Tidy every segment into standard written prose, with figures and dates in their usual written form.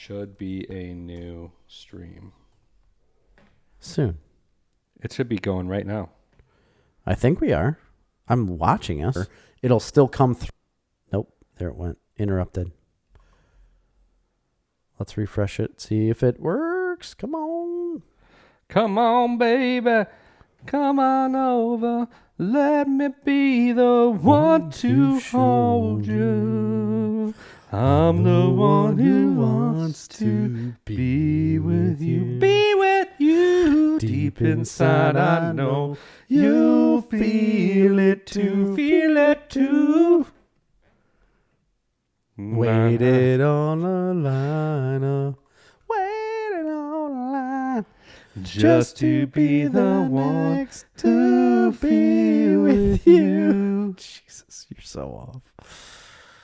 Should be a new stream. Soon. It should be going right now. I think we are. I'm watching us. It'll still come through. Nope. There it went. Interrupted. Let's refresh it. See if it works. Come on. Come on, baby. Come on over. Let me be the one to hold you. I'm the one who wants to be with you. Be with you. Deep inside, I know you feel it too. Feel it too. Waited on the line. Waited on the line. Just to be the one next to be with you. Jesus, you're so off.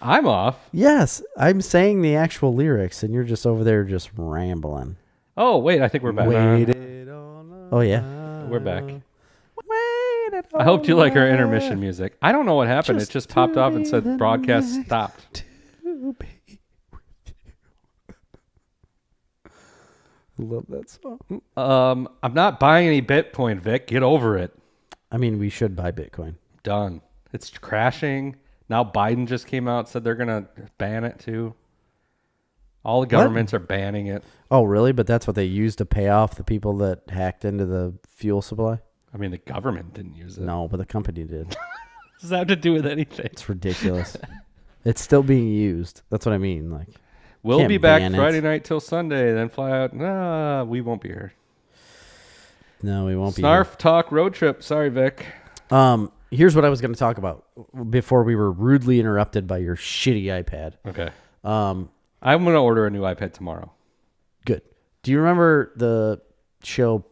I'm off. Yes, I'm saying the actual lyrics, and you're just over there just rambling. Oh, wait, I think we're back. Waited on the Oh, yeah. We're back. Waited I hope you like our on intermission music. I don't know what happened. It just popped off and said broadcast stopped. to be with you. Love that song. I'm not buying any Bitcoin, Vic. Get over it. I mean, we should buy Bitcoin. Done. It's crashing. Now Biden just came out, said they're going to ban it too. All the governments are banning it. Oh, really? But that's what they used to pay off the people that hacked into the fuel supply? I mean, the government didn't use it. No, but the company did. What does that have to do with anything? It's ridiculous. It's still being used. That's what I mean. Like, we'll can't be back ban it. Friday night till Sunday, then fly out. Nah, we won't be here. No, we won't be. Snarf Talk road trip. Sorry, Vic. Here's what I was going to talk about before we were rudely interrupted by your shitty iPad. Okay. I'm going to order a new iPad tomorrow. Good. Do you remember the show,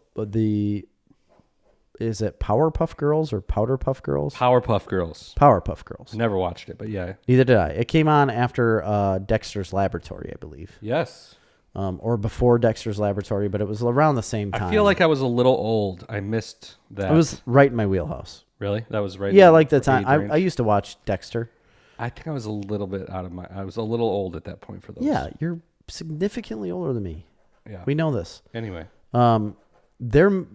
is it Powerpuff Girls or Powderpuff Girls? Powerpuff Girls. Powerpuff Girls. Never watched it, but yeah. Neither did I. It came on after Dexter's Laboratory, I believe. Yes. Or before Dexter's Laboratory, but it was around the same time. I feel like I was a little old. I missed that. It was right in my wheelhouse. Really? That was right. Yeah, like the time. I used to watch Dexter. I think I was a little bit I was a little old at that point for those. Yeah, you're significantly older than me. Yeah. We know this. Anyway. They're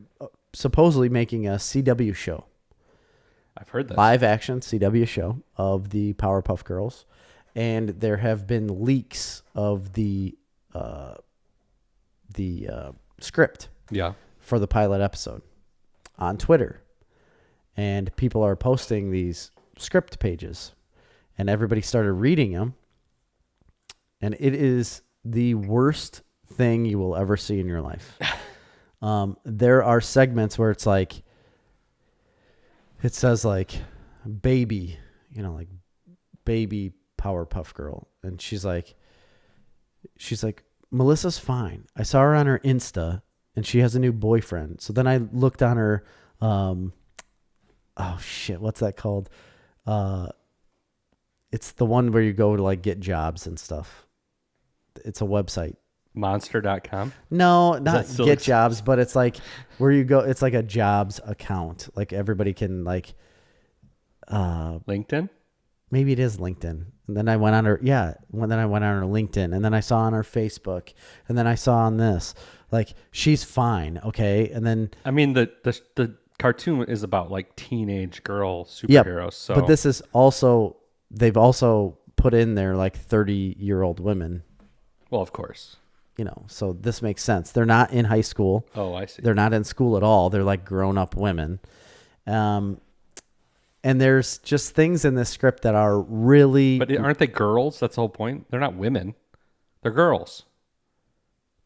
supposedly making a CW show. I've heard that. Live action CW show of the Powerpuff Girls. And there have been leaks of the script for the pilot episode on Twitter. And people are posting these script pages. And everybody started reading them. And it is the worst thing you will ever see in your life. There are segments where it's like, it says like baby, like baby Powerpuff Girl. And she's like, Melissa's fine. I saw her on her Insta and she has a new boyfriend. So then I looked on her, oh shit, what's that called? It's the one where you go to like get jobs and stuff. It's a website. Monster.com? No, not get jobs, but it's like where you go. It's like a jobs account. Like everybody can like. LinkedIn? Maybe it is LinkedIn. And then I went on her. Yeah. Then I went on her LinkedIn, and then I saw on her Facebook, and then I saw on this. Like she's fine, okay. And then I mean the cartoon is about like teenage girl superheroes. Yep, so but this is also they've also put in there like 30-year-old women. Well, of course. So this makes sense. They're not in high school. Oh, I see. They're not in school at all. They're like grown-up women. And there's just things in this script that are really... But aren't they girls? That's the whole point. They're not women. They're girls.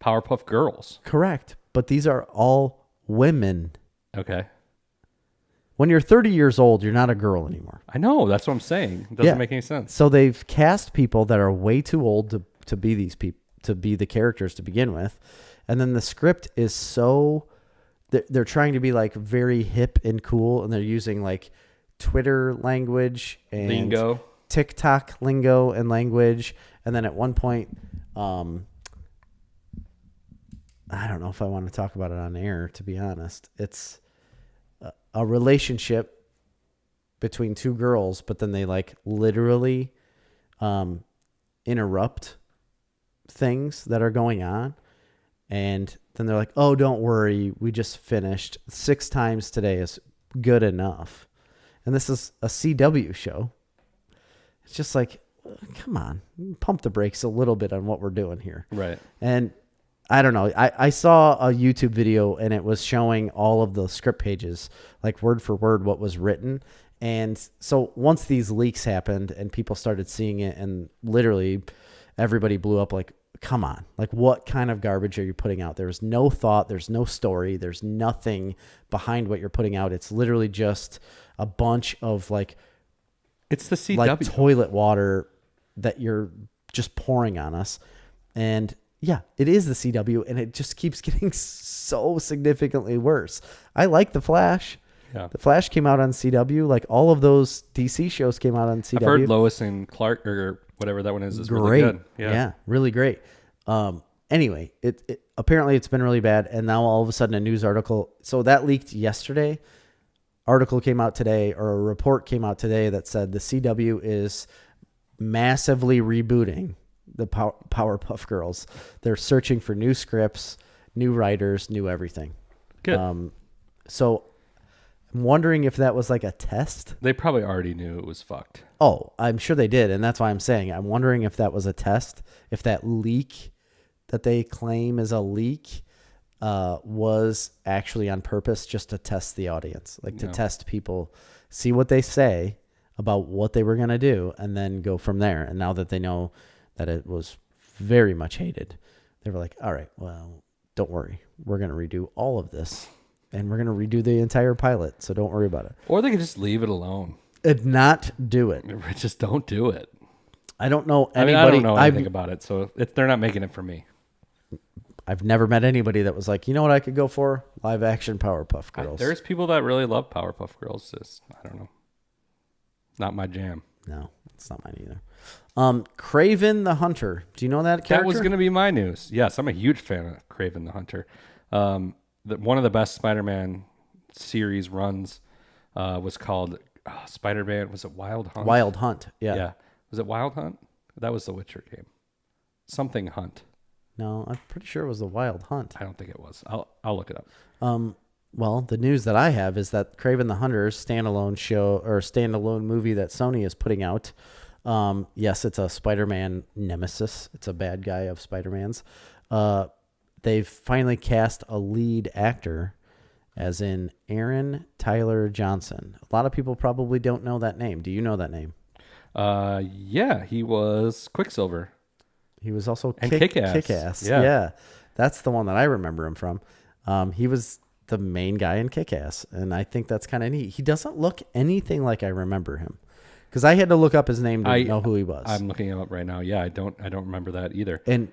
Powerpuff Girls. Correct. But these are all women. Okay. When you're 30 years old, you're not a girl anymore. I know. That's what I'm saying. It doesn't make any sense. So they've cast people that are way too old to be these people, to be the characters to begin with. And then the script is so... They're trying to be like very hip and cool, and they're using like Twitter language and lingo, TikTok lingo and language. And then at one point, I don't know if I want to talk about it on air, to be honest. It's a relationship between two girls, but then they like literally interrupt things that are going on. And then they're like, oh, don't worry. We just finished 6 times today is good enough. And this is a CW show. It's just like, come on, pump the brakes a little bit on what we're doing here. Right. And I don't know. I saw a YouTube video and it was showing all of the script pages, like word for word what was written. And so once these leaks happened and people started seeing it and literally everybody blew up like, come on, like what kind of garbage are you putting out? There's no thought. There's no story. There's nothing behind what you're putting out. It's literally just a bunch of like, it's the CW. Like toilet water that you're just pouring on us. And yeah, it is the CW and it just keeps getting so significantly worse. I like The Flash. Yeah. The Flash came out on CW. Like all of those DC shows came out on CW. I've heard Lois and Clark or whatever that one is great. Really good. Yeah, really great. Anyway, it apparently it's been really bad. And now all of a sudden a news article. So that leaked yesterday. Article came out today, or a report came out today that said the CW is massively rebooting the Powerpuff Girls. They're searching for new scripts, new writers, new everything. Good. So I'm wondering if that was like a test. They probably already knew it was fucked. Oh, I'm sure they did. And that's why I'm saying I'm wondering if that was a test, if that leak that they claim is a leak was actually on purpose just to test the audience, like to test people, see what they say about what they were going to do, and then go from there. And now that they know that it was very much hated, they were like, all right, well, don't worry. We're going to redo all of this, and we're going to redo the entire pilot, so don't worry about it. Or they could just leave it alone. And not do it. Just don't do it. I don't know anybody. I don't know anything about it, so they're not making it for me. I've never met anybody that was like, you know what I could go for? Live action Powerpuff Girls. There's people that really love Powerpuff Girls. Just, I don't know. Not my jam. No, it's not mine either. Craven the Hunter. Do you know that character? That was going to be my news. Yes, I'm a huge fan of Craven the Hunter. One of the best Spider-Man series runs was called Spider-Man. Was it Wild Hunt? Wild Hunt, yeah. Was it Wild Hunt? That was the Witcher game. Something Hunt. No, I'm pretty sure it was the Wild Hunt. I don't think it was. I'll look it up. Well, the news that I have is that Craven the Hunter's standalone show or standalone movie that Sony is putting out. Yes, it's a Spider-Man nemesis. It's a bad guy of Spider-Man's. They've finally cast a lead actor, as in Aaron Tyler Johnson. A lot of people probably don't know that name. Do you know that name? Yeah, he was Quicksilver. He was also Kick-Ass. Kick-Ass. Yeah, that's the one that I remember him from. He was the main guy in Kick-Ass, and I think that's kind of neat. He doesn't look anything like I remember him, because I had to look up his name to know who he was. I'm looking him up right now. Yeah, I don't remember that either. And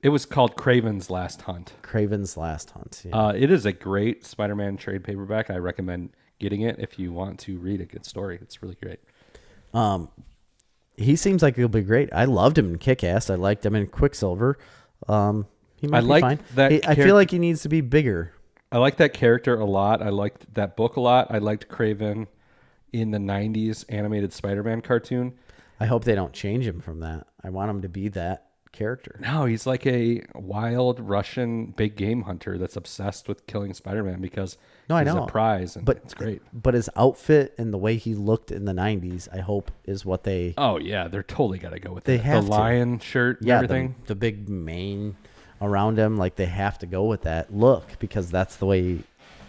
it was called Craven's Last Hunt. Craven's Last Hunt. Yeah. It is a great Spider-Man trade paperback. I recommend getting it if you want to read a good story. It's really great. He seems like he'll be great. I loved him in Kick-Ass. I liked him in Quicksilver. He might be fine. I feel like he needs to be bigger. I like that character a lot. I liked that book a lot. I liked Craven in the 90s animated Spider-Man cartoon. I hope they don't change him from that. I want him to be that character. No, he's like a wild Russian big game hunter that's obsessed with killing Spider-Man because he's a prize, and it's great. But his outfit and the way he looked in the 90s, I hope, is what they... Oh, yeah. They're totally got to go with they that. Have the lion shirt and everything. The big mane around him, like they have to go with that look because that's the way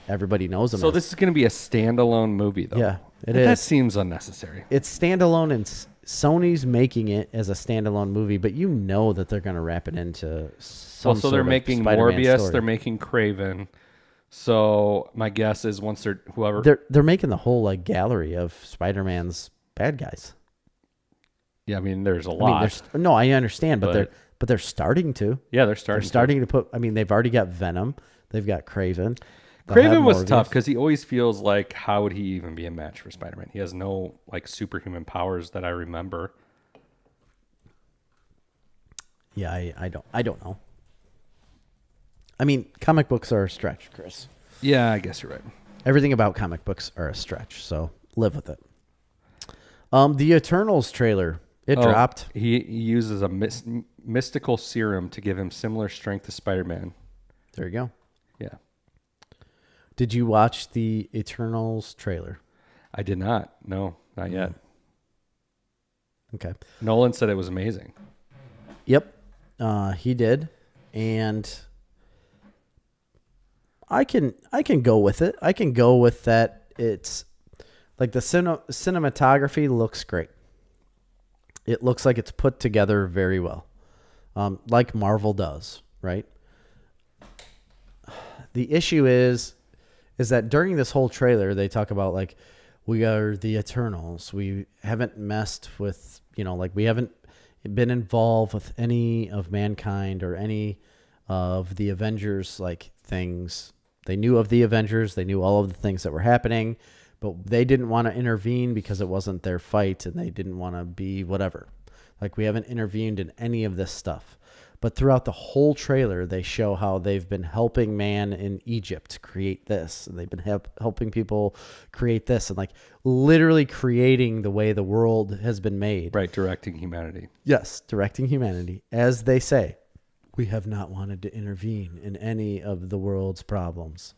everybody knows him. So this is going to be a standalone movie, though. Yeah, it is. That seems unnecessary. It's standalone, and Sony's making it as a standalone movie, but you know that they're going to wrap it into some so they're making Spider-Man Morbius, story. They're making Craven. So my guess is once they're making the whole like gallery of Spider-Man's bad guys. Yeah, I mean there's a lot. I understand, but they're starting to. Yeah, they're starting to put. I mean, they've already got Venom. They've got Craven. Craven was tough because he always feels like, how would he even be a match for Spider-Man? He has no like superhuman powers that I remember. Yeah, I don't know. I mean, comic books are a stretch, Chris. Yeah, I guess you're right. Everything about comic books are a stretch, so live with it. The Eternals trailer It dropped. He uses a mystical serum to give him similar strength to Spider-Man. There you go. Yeah. Did you watch the Eternals trailer? I did not. No, not yet. Okay. Nolan said it was amazing. Yep. He did. And I can go with it. I can go with that. It's like the cinematography looks great. It looks like it's put together very well. Like Marvel does, right? The issue is that during this whole trailer, they talk about like, we are the Eternals. We haven't messed with, like we haven't been involved with any of mankind or any of the Avengers like things. They knew of the Avengers. They knew all of the things that were happening, but they didn't want to intervene because it wasn't their fight and they didn't want to be whatever. Like we haven't intervened in any of this stuff. But throughout the whole trailer, they show how they've been helping man in Egypt create this. And they've been helping people create this and like literally creating the way the world has been made. Right, directing humanity. Yes, directing humanity. As they say, we have not wanted to intervene in any of the world's problems.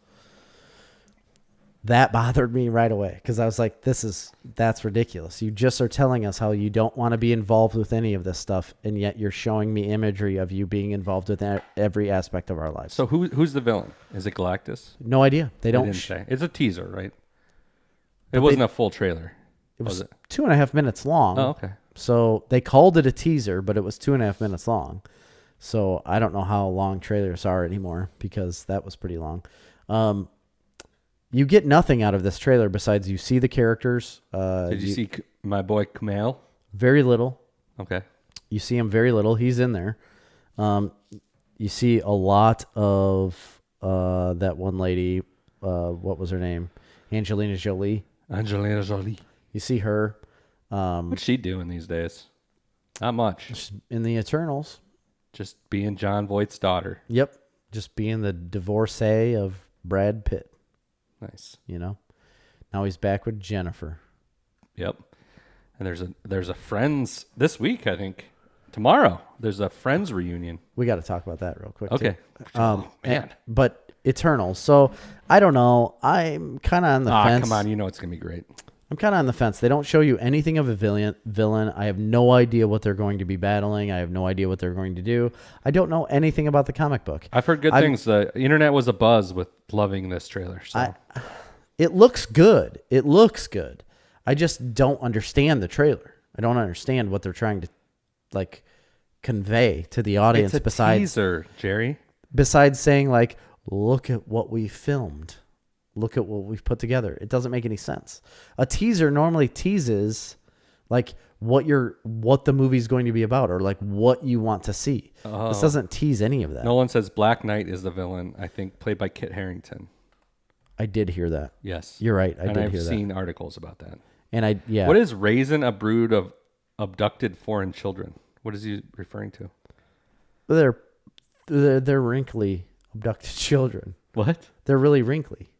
That bothered me right away because I was like, that's ridiculous. You just are telling us how you don't want to be involved with any of this stuff, and yet you're showing me imagery of you being involved with every aspect of our lives. So who's the villain? Is it Galactus? No idea. They don't didn't say. It's a teaser, right? It wasn't a full trailer. It was 2.5 minutes long. Oh, okay. So they called it a teaser, but it was 2.5 minutes long. So I don't know how long trailers are anymore because that was pretty long. You get nothing out of this trailer besides you see the characters. Did you see my boy Kumail? Very little. Okay. You see him very little. He's in there. You see a lot of that one lady. What was her name? Angelina Jolie. Angelina Jolie. You see her. What's she doing these days? Not much. She's in the Eternals. Just being John Voight's daughter. Yep. Just being the divorcee of Brad Pitt. Nice. Now he's back with Jennifer. Yep. And there's a Friends this week, I think. Tomorrow, there's a Friends reunion. We got to talk about that real quick. Okay. Too. Man. But Eternals. So I don't know. I'm kind of on the fence. Come on. You know it's going to be great. I'm kind of on the fence. They don't show you anything of a villain. I have no idea what they're going to be battling. I have no idea what they're going to do. I don't know anything about the comic book. I've heard good things. The internet was abuzz with loving this trailer. So. It looks good. It looks good. I just don't understand the trailer. I don't understand what they're trying to like convey to the audience. It's a teaser, Jerry. Besides saying like, look at what we filmed. Look at what we've put together. It doesn't make any sense. A teaser normally teases like what the movie's going to be about or like what you want to see. Oh. This doesn't tease any of that. Nolan says Black Knight is the villain, I think, played by Kit Harington. I did hear that. Yes. You're right. I've seen articles about that. And yeah. What is Raisin, a brood of abducted foreign children? What is he referring to? They're wrinkly abducted children. What? They're really wrinkly.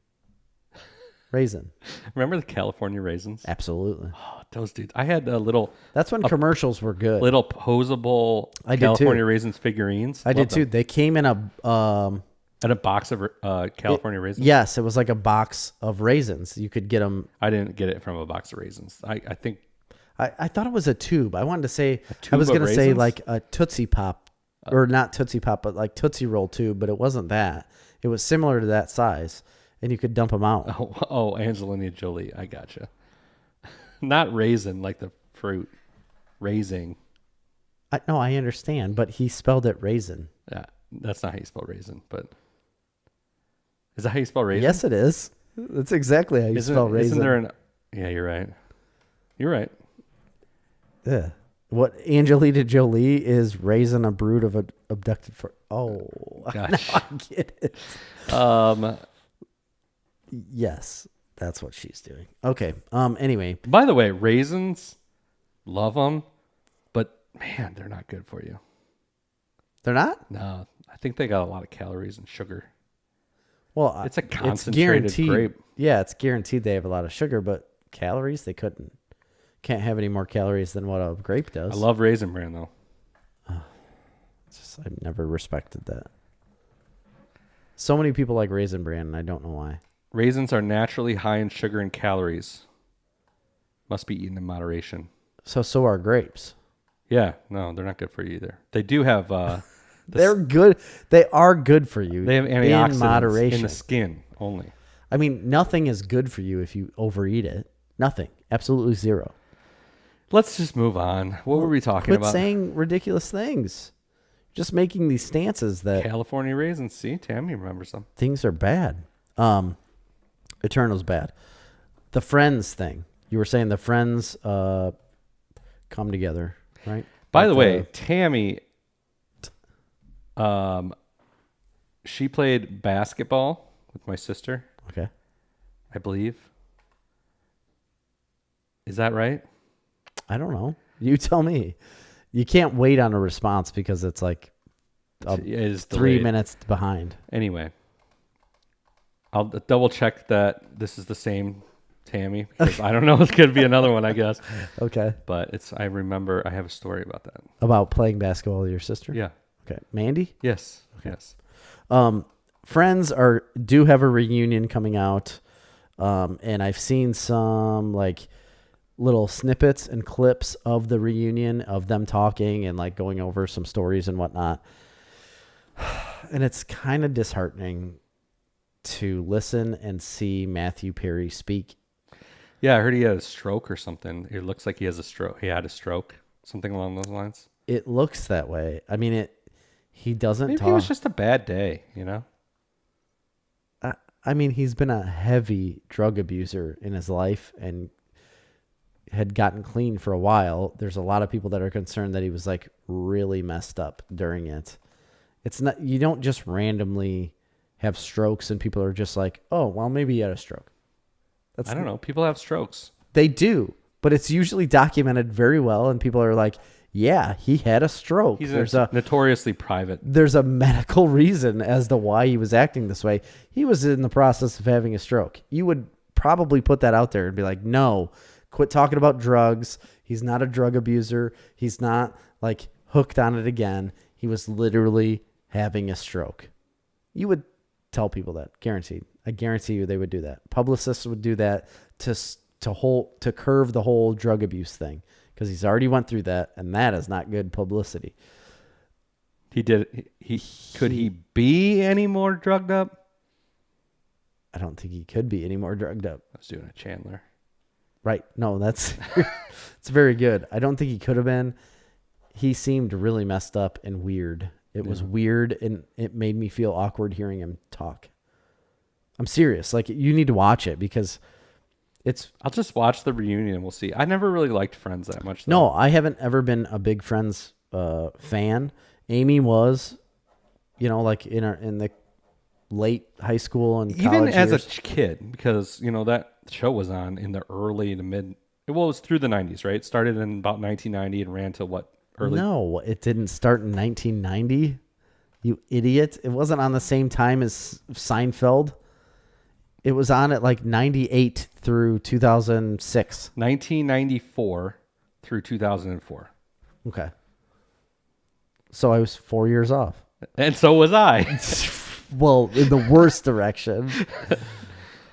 Raisin. Remember the California Raisins? Absolutely. Oh, those dudes. I had a little... That's when commercials were good. Little posable California Raisins figurines. I did too. They came in a box of California raisins? Yes, it was like a box of raisins. You could get them... I didn't get it from a box of raisins. I think... I thought it was a tube. I wanted to say... I was going to say like a Tootsie Pop. Or not Tootsie Pop, but like Tootsie Roll tube. But it wasn't that. It was similar to that size. And you could dump them out. Oh, Angelina Jolie. I gotcha. Not raisin like the fruit. Raising. No, I understand. But he spelled it raisin. Yeah, that's not how you spell raisin. But... Is that how you spell raisin? Yes, it is. That's exactly how you spell raisin. Isn't there an... Yeah, you're right. You're right. Yeah. What Angelina Jolie is raising a brood of abducted for... Oh, gosh. Now I get it. Yes, that's what she's doing. Okay. Anyway. By the way, raisins, love them, but man, they're not good for you. They're not? No, I think they got a lot of calories and sugar. Well, it's a concentrated grape. Yeah, it's guaranteed they have a lot of sugar, but calories they couldn't can't have any more calories than what a grape does. I love Raisin Bran, though. I've never respected that. So many people like Raisin Bran, and I don't know why. Raisins are naturally high in sugar and calories. Must be eaten in moderation. So are grapes. Yeah, no, they're not good for you either. They do have... They're good. They are good for you. They have antioxidants in moderation. in the skin only. I mean, nothing is good for you if you overeat it. Nothing. Absolutely zero. Let's just move on. What were we talking about? Quit saying ridiculous things. Just making these stances that California raisins. See, Tammy remembers them. things are bad. Eternal's bad. The Friends thing. You were saying the Friends come together, right? By the way, Tammy, she played basketball with my sister, Okay. I believe. Is that right? I don't know. You tell me. You can't wait on a response because it's like It is 3 delayed. minutes behind. Anyway, I'll double check that this is the same Tammy because I don't know. It could be another one, I guess. Okay. But I remember I have a story about that. About playing basketball with your sister? Yeah. Okay. Mandy? Yes. Okay. Yes. Friends do have a reunion coming out. And I've seen some like little snippets and clips of the reunion of them talking and like going over some stories and whatnot. And it's kind of disheartening to listen and see Matthew Perry speak. Yeah, I heard he had a stroke or something. It looks like he has a stroke. He had a stroke, something along those lines. It looks that way. I mean, he doesn't Maybe talk. it was just a bad day, you know? I mean, he's been a heavy drug abuser in his life and had gotten clean for a while. There's a lot of people that are concerned that he was like really messed up during it. It's not, you don't just randomly have strokes and people are just like, oh, well, maybe he had a stroke. I don't know. People have strokes. They do, but it's usually documented very well. And people are like, yeah, he had a stroke. He's notoriously private. There's a medical reason as to why he was acting this way. He was in the process of having a stroke. You would probably put that out there and be like, no, quit talking about drugs. He's not a drug abuser. He's not like hooked on it again. He was literally having a stroke. You would tell people that, guaranteed. I guarantee you they would do that. Publicists would do that to curve the whole drug abuse thing because he's already went through that, and that is not good publicity. Could he be any more drugged up? I don't think he could be any more drugged up. I was doing a Chandler. Right. No, that's it's very good. I don't think he could have been. He seemed really messed up and weird. It was weird, and it made me feel awkward hearing him talk. I'm serious. Like, you need to watch it because I'll just watch the reunion and we'll see. I never really liked Friends that much, though. No, I haven't ever been a big Friends fan. Amy was, like in the late high school and even college as years. a kid, because that show was on in the early to mid. Well, it was through the 90s, right? It started in about 1990 and ran till what? Early? No, it didn't start in 1990. You idiot! It wasn't on the same time as Seinfeld. It was on at like 98 through 2006. 1994 through 2004. Okay. So I was 4 years off. And so was I. Well, in the worst direction.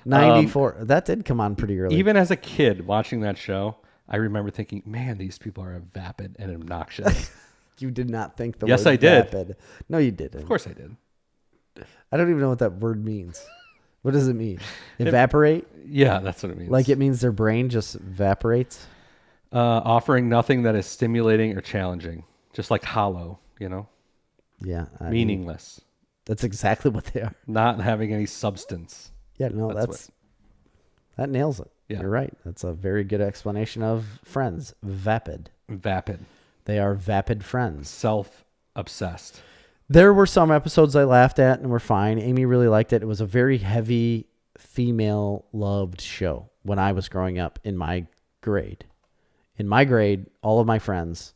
94. That did come on pretty early. Even as a kid watching that show, I remember thinking, man, these people are vapid and obnoxious. You did not think the Yes, word I did. vapid. No, you didn't. Of course I did. I don't even know what that word means. What does it mean? Evaporate? Yeah, that's what it means. Like it means their brain just evaporates? Offering nothing that is stimulating or challenging. Just like hollow, Yeah. Meaningless. That's exactly what they are. Not having any substance. Yeah, no, that nails it. Yeah. You're right. That's a very good explanation of Friends. Vapid. Vapid. They are vapid friends. Self-obsessed. There were some episodes I laughed at and were fine. Amy really liked it. It was a very heavy female-loved show when I was growing up in my grade. In my grade, all of my friends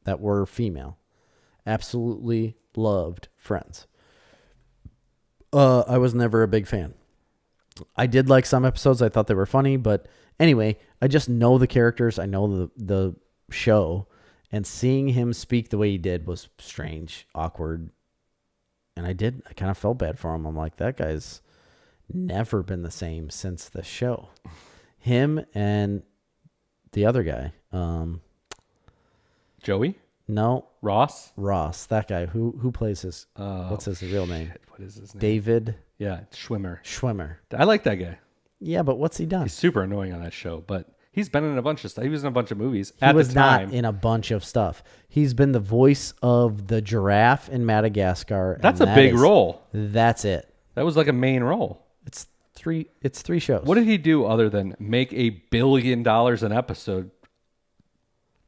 that were female absolutely loved Friends. I was never a big fan. I did like some episodes. I thought they were funny, but anyway, I just know the characters. I know the show, and seeing him speak the way he did was strange, awkward, and I kind of felt bad for him. I'm like, that guy's never been the same since the show. Him and the other guy, Joey? No, Ross, that guy who plays his. What's his real name? Shit, what is his name? David. Yeah, Schwimmer. I like that guy. Yeah, but what's he done? He's super annoying on that show, but he's been in a bunch of stuff. He was in a bunch of movies. He was not in a bunch of stuff. He's been the voice of the giraffe in Madagascar. That's a big role. That's it. That was like a main role. It's three shows. What did he do other than make $1 billion an episode?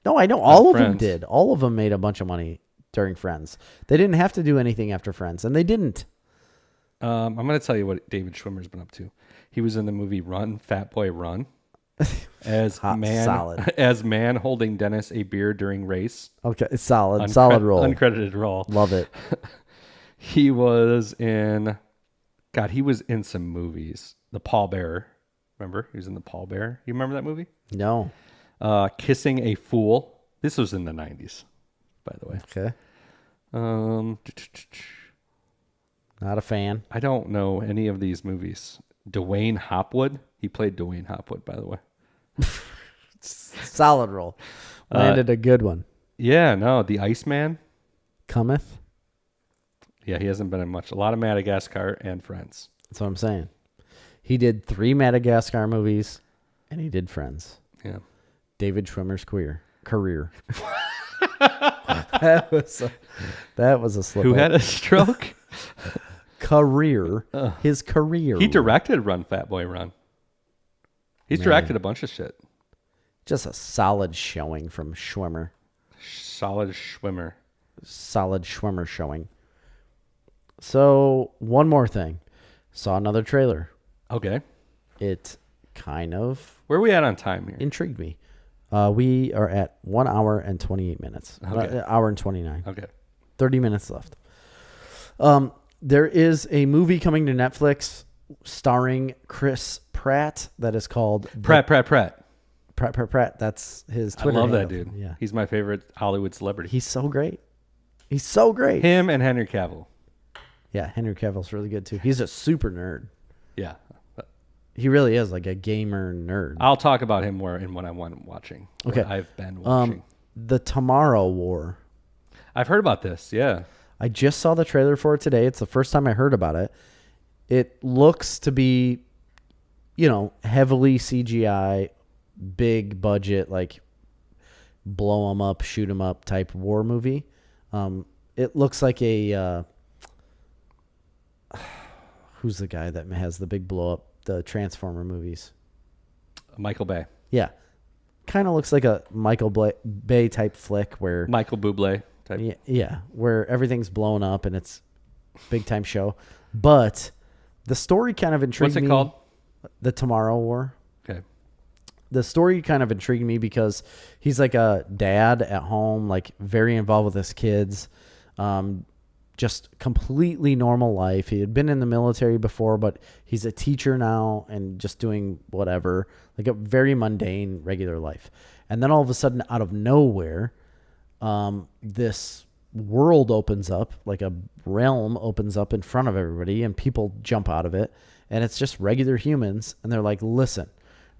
No, I know all of them Friends. did. All of them made a bunch of money during Friends. They didn't have to do anything after Friends, and they didn't. I'm going to tell you what David Schwimmer's been up to. He was in the movie Run, Fat Boy Run, as man holding Dennis a beer during race. Okay, it's solid. Solid role. Uncredited role. Love it. He was in some movies. The Pallbearer. Remember? He was in The Pallbearer. You remember that movie? No. Kissing a Fool. This was in the 90s, by the way. Okay. Not a fan. I don't know any of these movies. Dwayne Hopwood. He played Dwayne Hopwood, by the way. Solid role. Landed a good one. Yeah, no. The Iceman. Cometh. Yeah, he hasn't been in much. A lot of Madagascar and Friends. That's what I'm saying. He did 3 Madagascar movies, and he did Friends. Yeah. David Schwimmer's career. that was a slip. Who had a stroke? Career. His career. He directed Run, Fat Boy Run. He's directed a bunch of shit. Just a solid showing from Schwimmer. Solid Schwimmer showing. So, one more thing. Saw another trailer. Okay. It kind of... Where are we at on time here? Intrigued me. We are at 1 hour and 28 minutes. Okay. Hour and 29. Okay. 30 minutes left. There is a movie coming to Netflix starring Chris Pratt that is called... Pratt. Pratt. That's his Twitter I love handle. that dude. Yeah. He's my favorite Hollywood celebrity. He's so great. Him and Henry Cavill. Yeah, Henry Cavill's really good too. He's a super nerd. Yeah. He really is like a gamer nerd. I'll talk about him more in what I'm watching. Okay. I've been watching. The Tomorrow War. I've heard about this, yeah. I just saw the trailer for it today. It's the first time I heard about it. It looks to be, heavily CGI, big budget, like blow 'em up, shoot 'em up type war movie. It looks like a... who's the guy that has the big blow up, the Transformer movies? Michael Bay. Yeah. Kind of looks like a Michael Bay type flick where... Michael Bublé type. Yeah, where everything's blown up and it's big time show. But the story kind of intrigued me. What's it called? The Tomorrow War. Okay. The story kind of intrigued me because he's like a dad at home, like very involved with his kids. Just completely normal life. He had been in the military before, but he's a teacher now and just doing whatever, like a very mundane, regular life. And then all of a sudden, out of nowhere, this world opens up, like a realm opens up in front of everybody, and people jump out of it. And it's just regular humans. And they're like, listen,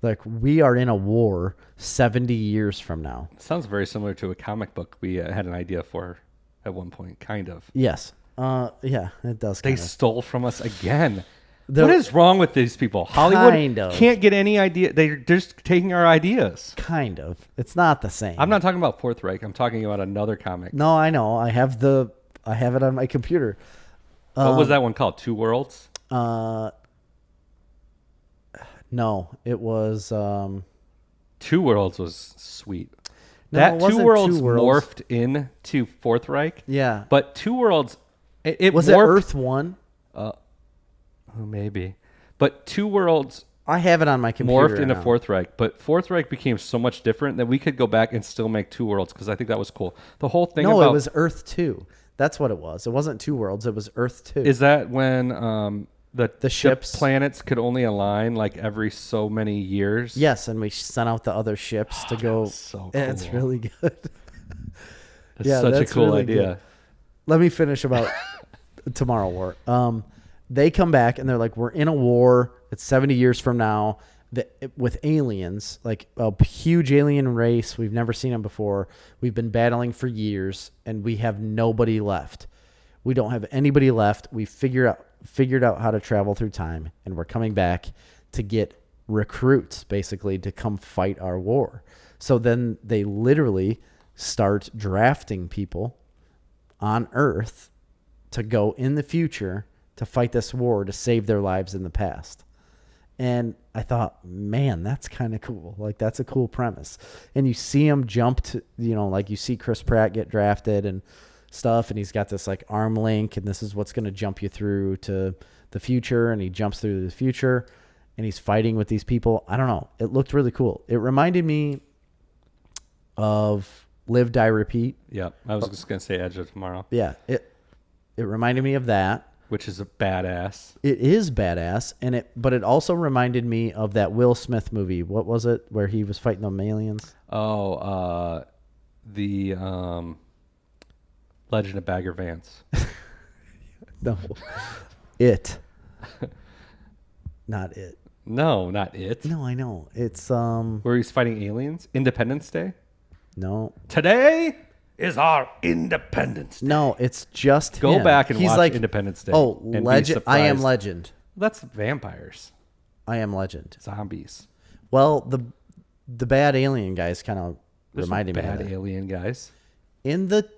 like we are in a war 70 years from now. It sounds very similar to a comic book we had an idea for at one point, kind of. Yes. Yeah, it does. They stole from us again. What is wrong with these people? Hollywood can't get any idea. They're just taking our ideas. Kind of. It's not the same. I'm not talking about Fourth Reich. I'm talking about another comic. No, I know. I have it on my computer. What was that one called? Two Worlds? No, it was... Two Worlds was sweet. No, that it wasn't Two Worlds Two Worlds. morphed into Fourth Reich. Yeah. But Two Worlds... It was morphed, it Earth 1? Maybe. But Two Worlds... I have it on my computer. Morphed into Fourth Reich. But Fourth Reich became so much different that we could go back and still make Two Worlds because I think that was cool. The whole thing No, about... it was Earth 2. That's what it was. It wasn't Two Worlds. It was Earth 2. Is that when the ships. The planets could only align like every so many years. Yes, and we sent out the other ships to go. So cool. It's really good. That's such a cool idea. Good. Let me finish about Tomorrow War. They come back and they're like, we're in a war. It's 70 years from now with aliens, like a huge alien race. We've never seen them before. We've been battling for years and we have nobody left. We don't have anybody left. We figured out how to travel through time, and we're coming back to get recruits, basically, to come fight our war. So then they literally start drafting people on Earth to go in the future to fight this war to save their lives in the past. And I thought, man, that's kind of cool. Like, that's a cool premise. And you see him jump to, like you see Chris Pratt get drafted and stuff, and he's got this like arm link, and this is what's going to jump you through to the future, and he jumps through the future, and he's fighting with these people. I don't know. It looked really cool. It reminded me of Live, Die, Repeat. Yeah, I was just going to say Edge of Tomorrow. Yeah, it reminded me of that. Which is a badass. It is badass, but it also reminded me of that Will Smith movie. What was it, where he was fighting the aliens? Oh, the Legend of Bagger Vance. No, it. Not it. No, not it. No, I know. It's where he's fighting aliens. Independence Day. No. Today is our Independence Day. No, it's just go him. back and He's watch like, Independence Day. Oh, Legend! I Am Legend. That's vampires. I Am Legend. Zombies. Well, the bad alien guys kind of reminded me of that. Bad alien guys. In the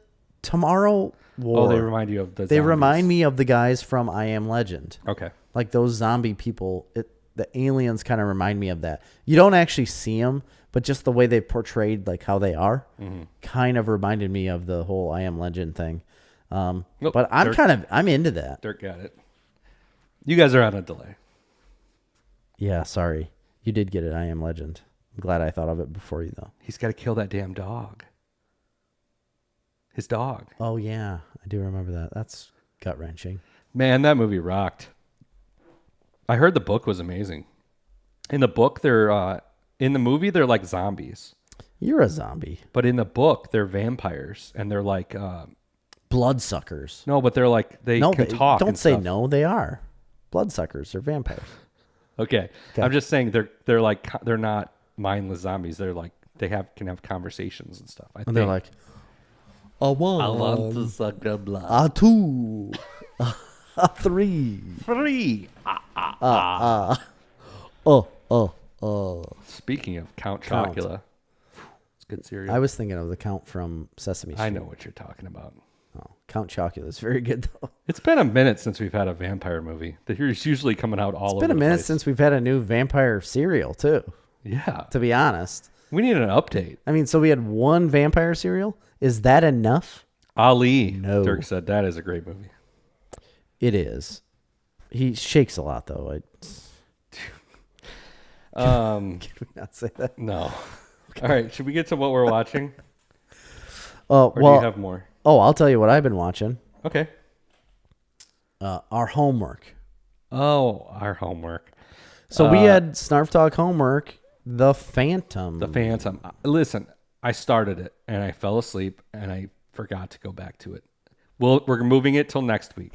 Tomorrow War. Oh, they remind you of the. They zombies. remind me of the guys from I Am Legend. Okay. Like those zombie people. The aliens kind of remind me of that. You don't actually see them, but just the way they portrayed like how they are kind of reminded me of the whole I Am Legend thing. But I'm into that. Dirk got it. You guys are on a delay. Yeah, sorry. You did get it. I Am Legend. I'm glad I thought of it before you, though. He's got to kill that damn dog. His dog. Oh, yeah. I do remember that. That's gut-wrenching. Man, that movie rocked. I heard the book was amazing. In the book, in the movie, they're like zombies. You're a zombie. But in the book, they're vampires, and they're like bloodsuckers. No, but they're like they can talk. Don't say stuff. no. They are bloodsuckers. They're vampires. Okay, I'm just saying they're like they're not mindless zombies. They're like they can have conversations and stuff. And they're like, I want to suck the blood. A two, a three. Speaking of Count Chocula, it's good cereal. I was thinking of the Count from Sesame Street. I know what you're talking about. Oh, Count Chocula is very good though. It's been a minute since we've had a vampire movie. It's usually coming out all over the place. It's been a minute since we've had a new vampire cereal too. Yeah. To be honest. We need an update. I mean, so we had one vampire cereal. Is that enough? Ali. No. Dirk said that is a great movie. It is. He shakes a lot though. Can we not say that? No. All right. Should we get to what we're watching? Or do you have more? Oh, I'll tell you what I've been watching. Okay. Our homework. Oh, our homework. So we had Snarf Talk homework. The Phantom. Listen, I started it and I fell asleep and I forgot to go back to it. We're moving it till next week.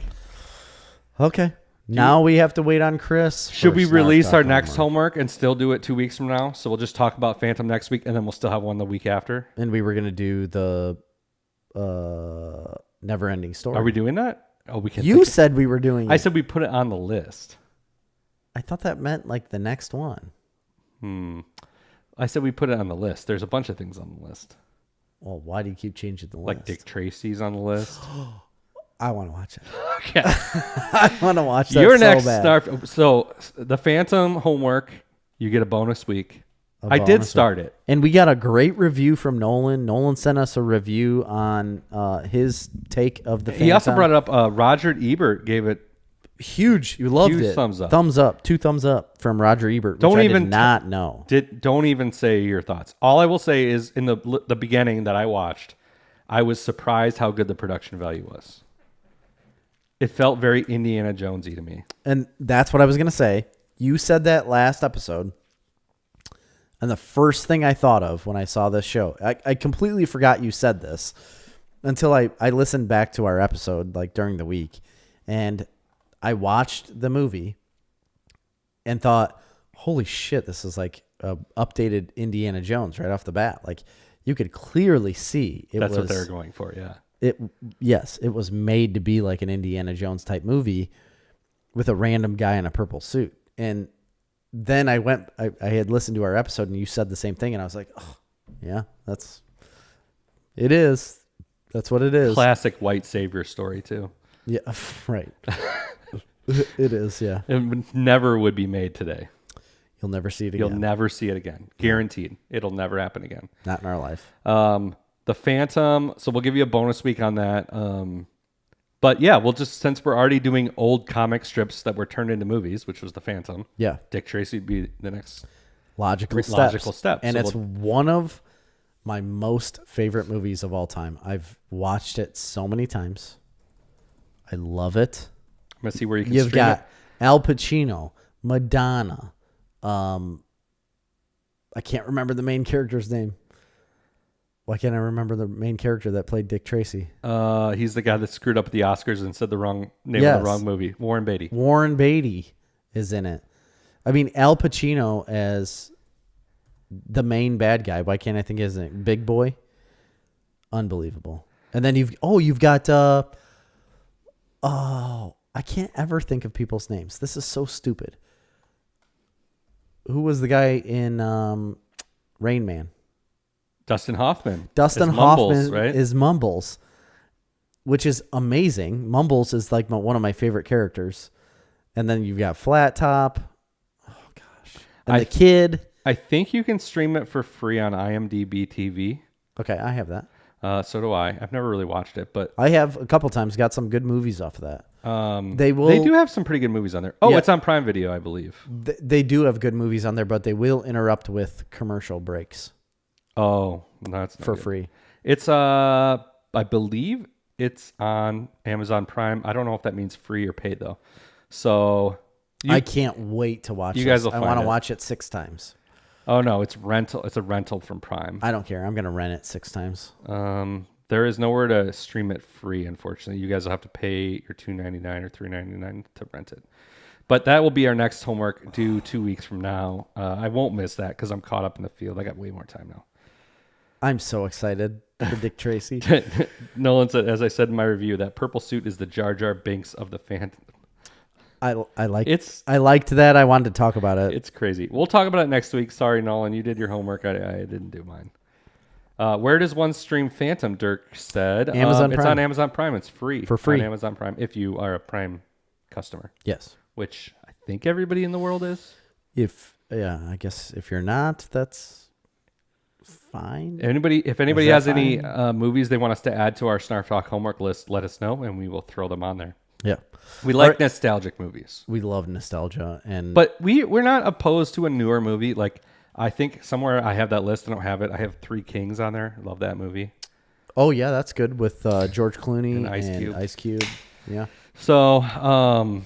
Okay. Now we have to wait on Chris. Should we release our next homework and still do it 2 weeks from now? So we'll just talk about Phantom next week and then we'll still have one the week after. And we were going to do the Never-Ending Story. Are we doing that? Oh, we can. You said we were doing it. I said we put it on the list. I thought that meant like the next one. I said we put it on the list. There's a bunch of things on the list. Well, why do you keep changing the list? Like Dick Tracy's on the list. I want to watch it. Okay. I want to watch that. Your so next bad. Snarf. So the Phantom homework, you get a bonus week. I did start it. And we got a great review from Nolan. Nolan sent us a review on his take of the Phantom. He also brought it up. Roger Ebert gave it huge. You loved huge it. Thumbs up. Thumbs up. 2 thumbs up from Roger Ebert. Which I did not know. Don't even say your thoughts. All I will say is in the beginning that I watched, I was surprised how good the production value was. It felt very Indiana Jonesy to me. And that's what I was going to say. You said that last episode. And the first thing I thought of when I saw this show, I completely forgot you said this until I listened back to our episode like during the week. And I watched the movie and thought, holy shit, this is like a updated Indiana Jones right off the bat. Like you could clearly see That's what they're going for, yeah. Yes, it was made to be like an Indiana Jones type movie with a random guy in a purple suit. And then I had listened to our episode and you said the same thing. And I was like, oh, yeah, that's what it is. Classic white savior story too. Yeah, right. It is, yeah. It never would be made today. You'll never see it again. You'll never see it again. Guaranteed. It'll never happen again. Not in our life. The Phantom, so we'll give you a bonus week on that. But yeah, we'll just, since we're already doing old comic strips that were turned into movies, which was The Phantom. Yeah. Dick Tracy would be the next logical step. And so it's one of my most favorite movies of all time. I've watched it so many times. I love it. I'm going to see where you can You've stream got it. Al Pacino, Madonna. I can't remember the main character's name. Why can't I remember the main character that played Dick Tracy? He's the guy that screwed up at the Oscars and said the wrong name of the wrong movie. Warren Beatty. Warren Beatty is in it. I mean, Al Pacino as the main bad guy. Why can't I think of his name? Big Boy. Unbelievable. And then you've got I can't ever think of people's names. This is so stupid. Who was the guy in Rain Man? Dustin Hoffman. Dustin Mumbles, Hoffman right? is Mumbles, which is amazing. Mumbles is like one of my favorite characters. And then you've got Flat Top. Oh, gosh. And the kid. I think you can stream it for free on IMDb TV. Okay, I have that. So do I. I've never really watched it, but I have a couple times got some good movies off of that. They do have some pretty good movies on there. Oh, yeah. It's on Prime Video, I believe. They do have good movies on there, but they will interrupt with commercial breaks. Oh, that's not for good. free. It's I believe it's on Amazon Prime. I don't know if that means free or paid though. So I can't wait to watch. You guys will. I want to watch it 6 times. Oh no, it's rental. It's a rental from Prime. I don't care. I'm gonna rent it 6 times. There is nowhere to stream it free. Unfortunately, you guys will have to pay your $2.99 or $3.99 to rent it. But that will be our next homework due 2 weeks from now. I won't miss that because I'm caught up in the field. I got way more time now. I'm so excited for Dick Tracy. Nolan said, as I said in my review, that purple suit is the Jar Jar Binks of the Phantom. I liked that. I wanted to talk about it. It's crazy. We'll talk about it next week. Sorry, Nolan, you did your homework. I didn't do mine. Where does one stream Phantom? Dirk said. Amazon Prime. It's on Amazon Prime. It's free. For free. On Amazon Prime if you are a Prime customer. Yes. Which I think everybody in the world is. I guess if you're not, that's fine. If anybody has any movies they want us to add to our Snarf Talk homework list, let us know and we will throw them on there. Yeah. We like nostalgic movies. We love nostalgia, but we're not opposed to a newer movie. Like I think somewhere I have that list. I don't have it. I have 3 Kings on there. Love that movie. Oh yeah, that's good with George Clooney and Ice Cube. Yeah. So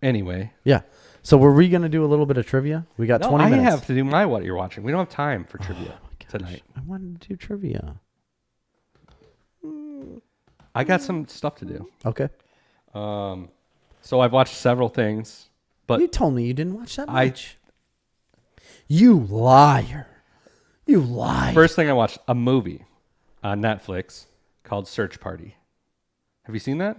anyway. Yeah. So were we gonna do a little bit of trivia? We got 20 minutes. I have to do what you're watching. We don't have time for trivia tonight. I wanted to do trivia. I got some stuff to do. Okay. So I've watched several things, but you told me you didn't watch that much. You liar. You liar. First thing I watched, a movie on Netflix called Search Party. Have you seen that?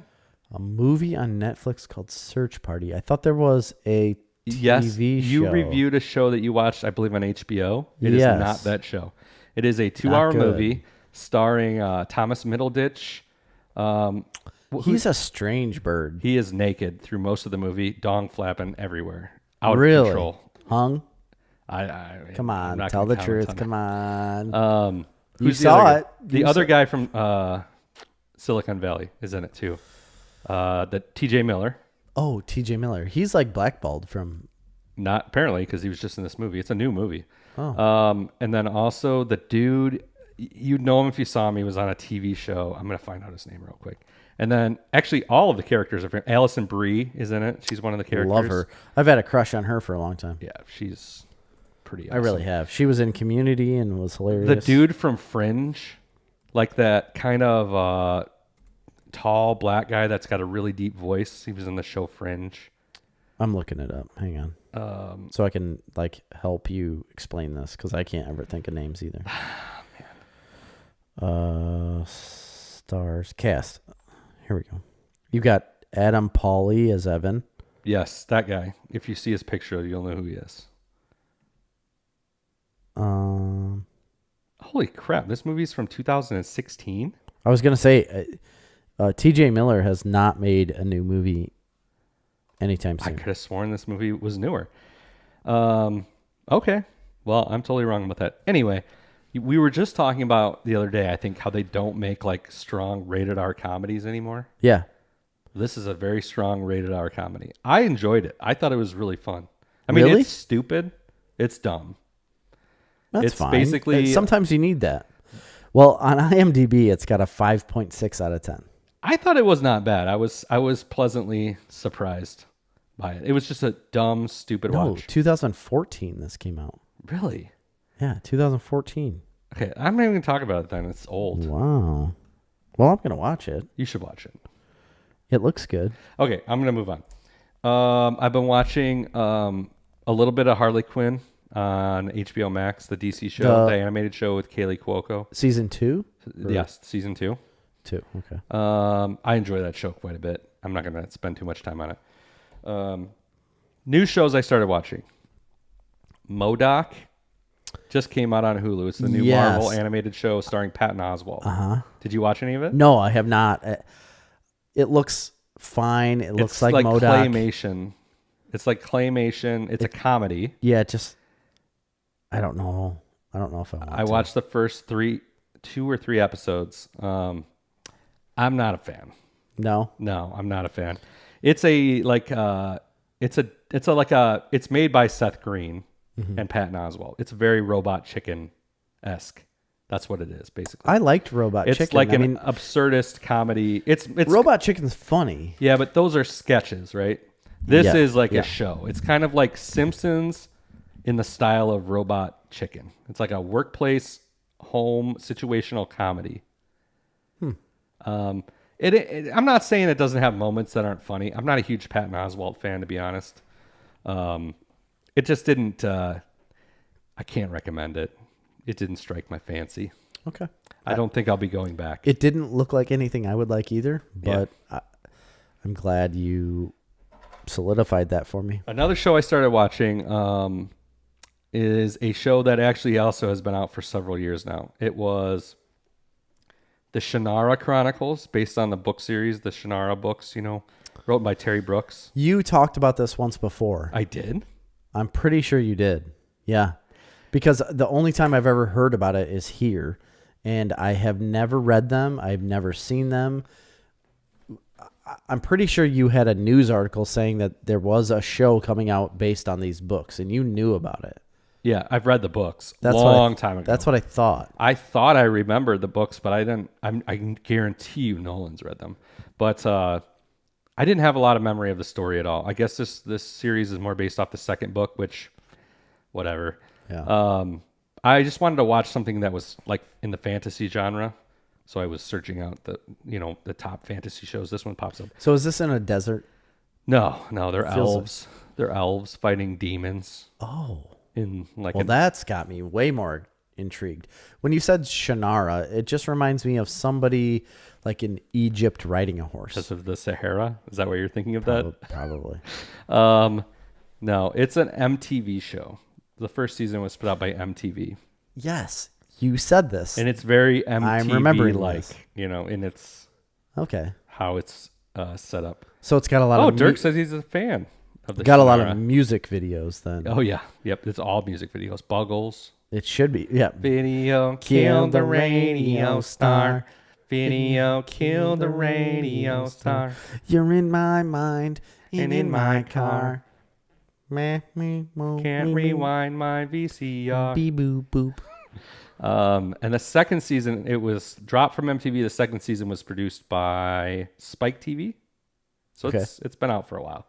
A movie on Netflix called Search Party. I thought there was a TV show. You reviewed a show that you watched, I believe, on HBO. It is not that show. It is a 2-hour movie starring Thomas Middleditch. He's a strange bird. He is naked through most of the movie, dong flapping everywhere. Out of control. Hung? Come on, tell the truth. Come on. You saw it. The other guy from Silicon Valley is in it too. The TJ Miller. Oh, TJ Miller. He's like blackballed from. Not apparently because he was just in this movie. It's a new movie. Oh. And then also the dude, you'd know him if you saw him. He was on a TV show. I'm going to find out his name real quick. And then actually all of the characters are Alison Brie is in it. She's one of the characters. Love her. I've had a crush on her for a long time. Yeah, she's pretty awesome. I really have. She was in Community and was hilarious. The dude from Fringe, like that kind of tall black guy that's got a really deep voice. He was in the show Fringe. I'm looking it up. Hang on. So I can like help you explain this because I can't ever think of names either. Stars cast. Here we go. You got Adam Pauly as Evan. Yes, that guy. If you see his picture, you'll know who he is. Holy crap! This movie's from 2016. I was gonna say, T.J. Miller has not made a new movie anytime soon. I could have sworn this movie was newer. Okay. Well, I'm totally wrong about that. Anyway, we were just talking about the other day, I think, how they don't make like strong rated R comedies anymore. Yeah. This is a very strong rated R comedy. I enjoyed it. I thought it was really fun. I mean, Really? It's stupid. It's dumb. That's It's fine. basically- Sometimes you need that. Well, on IMDb, it's got a 5.6 out of 10. I thought it was not bad. I was pleasantly surprised by it. It was just a dumb, stupid No, watch. 2014 this came out. Really? Yeah, 2014. Okay, I'm not even going to talk about it then. It's old. Wow. Well, I'm going to watch it. You should watch it. It looks good. Okay, I'm going to move on. I've been watching a little bit of Harley Quinn on HBO Max, the DC show, the animated show with Kaylee Cuoco. Season 2? Yes, season 2. 2, okay. I enjoy that show quite a bit. I'm not going to spend too much time on it. New shows I started watching. MODOK just came out on Hulu. It's the new Marvel animated show starring Patton Oswalt. Uh-huh. Did you watch any of it? No, I have not. It looks fine. It looks like MODOK. Claymation. It's like claymation. It's a comedy. Yeah, I don't know. I don't know if I want I watched the first 2 or 3 episodes. I'm not a fan. No, I'm not a fan. It's it's made by Seth Green and Patton Oswalt. It's very Robot Chicken-esque. That's what it is, basically. I liked Robot Chicken. It's like an absurdist comedy. It's Robot Chicken's funny. Yeah, but those are sketches, right? This is like yeah. a show. It's kind of like Simpsons in the style of Robot Chicken. It's like a workplace home situational comedy. I'm not saying it doesn't have moments that aren't funny. I'm not a huge Patton Oswalt fan, to be honest. It just didn't. I can't recommend it. It didn't strike my fancy. Okay. I don't think I'll be going back. It didn't look like anything I would like either, but I'm glad you solidified that for me. Another show I started watching is a show that actually also has been out for several years now. It was the Shannara Chronicles, based on the book series, the Shannara books, wrote by Terry Brooks. You talked about this once before. I did? I'm pretty sure you did. Yeah. Because the only time I've ever heard about it is here, and I have never read them. I've never seen them. I'm pretty sure you had a news article saying that there was a show coming out based on these books, and you knew about it. Yeah, I've read the books That's long time ago. That's what I thought. I thought I remembered the books, but I didn't. I can guarantee you Nolan's read them. But I didn't have a lot of memory of the story at all. I guess this series is more based off the second book, which, whatever. Yeah. I just wanted to watch something that was like in the fantasy genre. So I was searching out the top fantasy shows. This one pops up. So is this in a desert? No, they're elves. They're elves fighting demons. Oh. That's got me way more intrigued. When you said Shannara, it just reminds me of somebody like in Egypt riding a horse. Because of the Sahara? Is that what you're thinking of that? Probably. No, it's an MTV show. The first season was put out by MTV. Yes, you said this. And it's very MTV I'm remembering like, this. in its how it's set up. So it's got a lot of Dirk says he's a fan of the got Shannara. a lot of music videos then. Oh yeah. Yep, it's all music videos. Buggles. It should be. Yeah. Video killed the radio star. Video killed the radio star. You're in my mind and in my car. Can't Can't rewind my VCR. Beep boop boop. And the second season, it was dropped from MTV. The second season was produced by Spike TV. So it's been out for a while,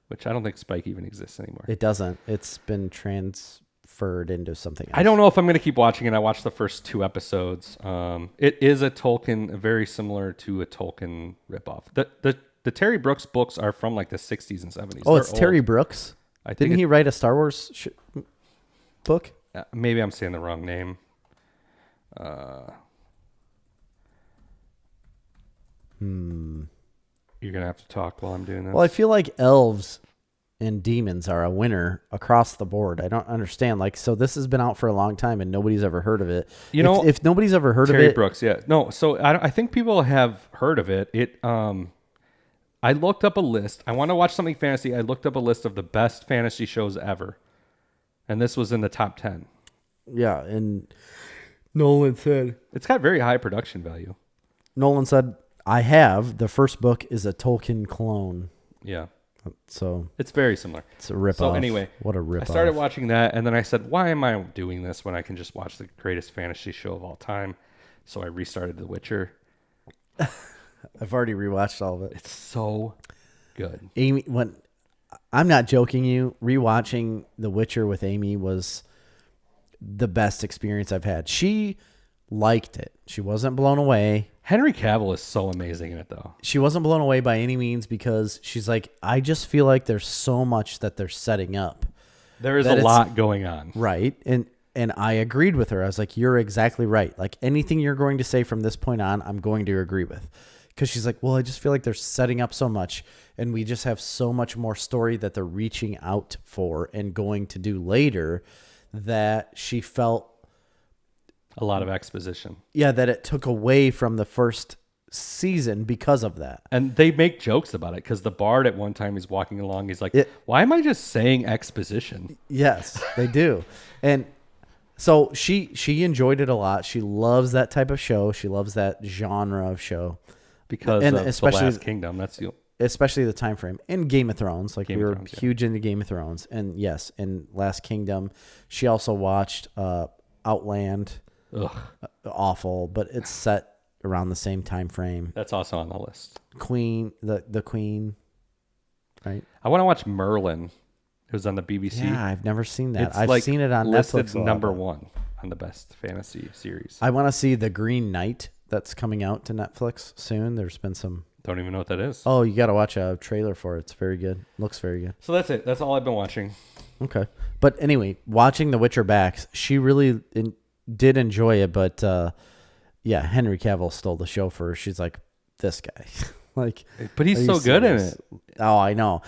which I don't think Spike even exists anymore. It doesn't. It's been transferred into something else. I don't know if I'm going to keep watching it. I watched the first 2 episodes. It is a Tolkien, very similar to a Tolkien ripoff. The Terry Brooks books are from like the 60s and 70s. Oh, it's Terry Brooks? Didn't he write a Star Wars book? Maybe I'm saying the wrong name. You're going to have to talk while I'm doing this. Well, I feel like elves and demons are a winner across the board. I don't understand. Like, so this has been out for a long time and nobody's ever heard of it. You know, if nobody's ever heard of it. Terry Brooks, yeah. No, so I think people have heard of it. I looked up a list. I want to watch something fantasy. I looked up a list of the best fantasy shows ever. And this was in the top 10. Yeah, and Nolan said... It's got very high production value. Nolan said, the first book is a Tolkien clone. Yeah. So... It's very similar. It's a ripoff. So anyway... What a ripoff. I started watching that, and then I said, why am I doing this when I can just watch the greatest fantasy show of all time? So I restarted The Witcher. I've already rewatched all of it. It's so good. Amy, I'm not joking you, rewatching The Witcher with Amy was the best experience I've had. She liked it. She wasn't blown away. Henry Cavill is so amazing in it, though. She wasn't blown away by any means because she's like, I just feel like there's so much that they're setting up. There is a lot going on. Right. And I agreed with her. I was like, you're exactly right. Like anything you're going to say from this point on, I'm going to agree with. Because she's like, well, I just feel like they're setting up so much and we just have so much more story that they're reaching out for and going to do later that she felt... A lot of exposition. Yeah, that it took away from the first season because of that. And they make jokes about it because the bard at one time is walking along. He's like, why am I just saying exposition? Yes, they do. And so she enjoyed it a lot. She loves that type of show. She loves that genre of show. Because of especially The Last Kingdom. That's especially the time frame. And Game of Thrones. Like we were huge into Game of Thrones. And yes, in Last Kingdom. She also watched Outland. Ugh. Awful, but it's set around the same time frame. That's also on the list. Queen, the Queen, right? I want to watch Merlin. It was on the BBC. Yeah, I've never seen that. I've seen it on listed Netflix. Number 1 on the best fantasy series. I want to see The Green Knight that's coming out to Netflix soon. There's been some... Don't even know what that is. Oh, you got to watch a trailer for it. It's very good. Looks very good. So that's it. That's all I've been watching. Okay. But anyway, watching The Witcher back, she really... did enjoy it, but Henry Cavill stole the show for her. She's like, this guy. But he's so good in it. Oh, I know.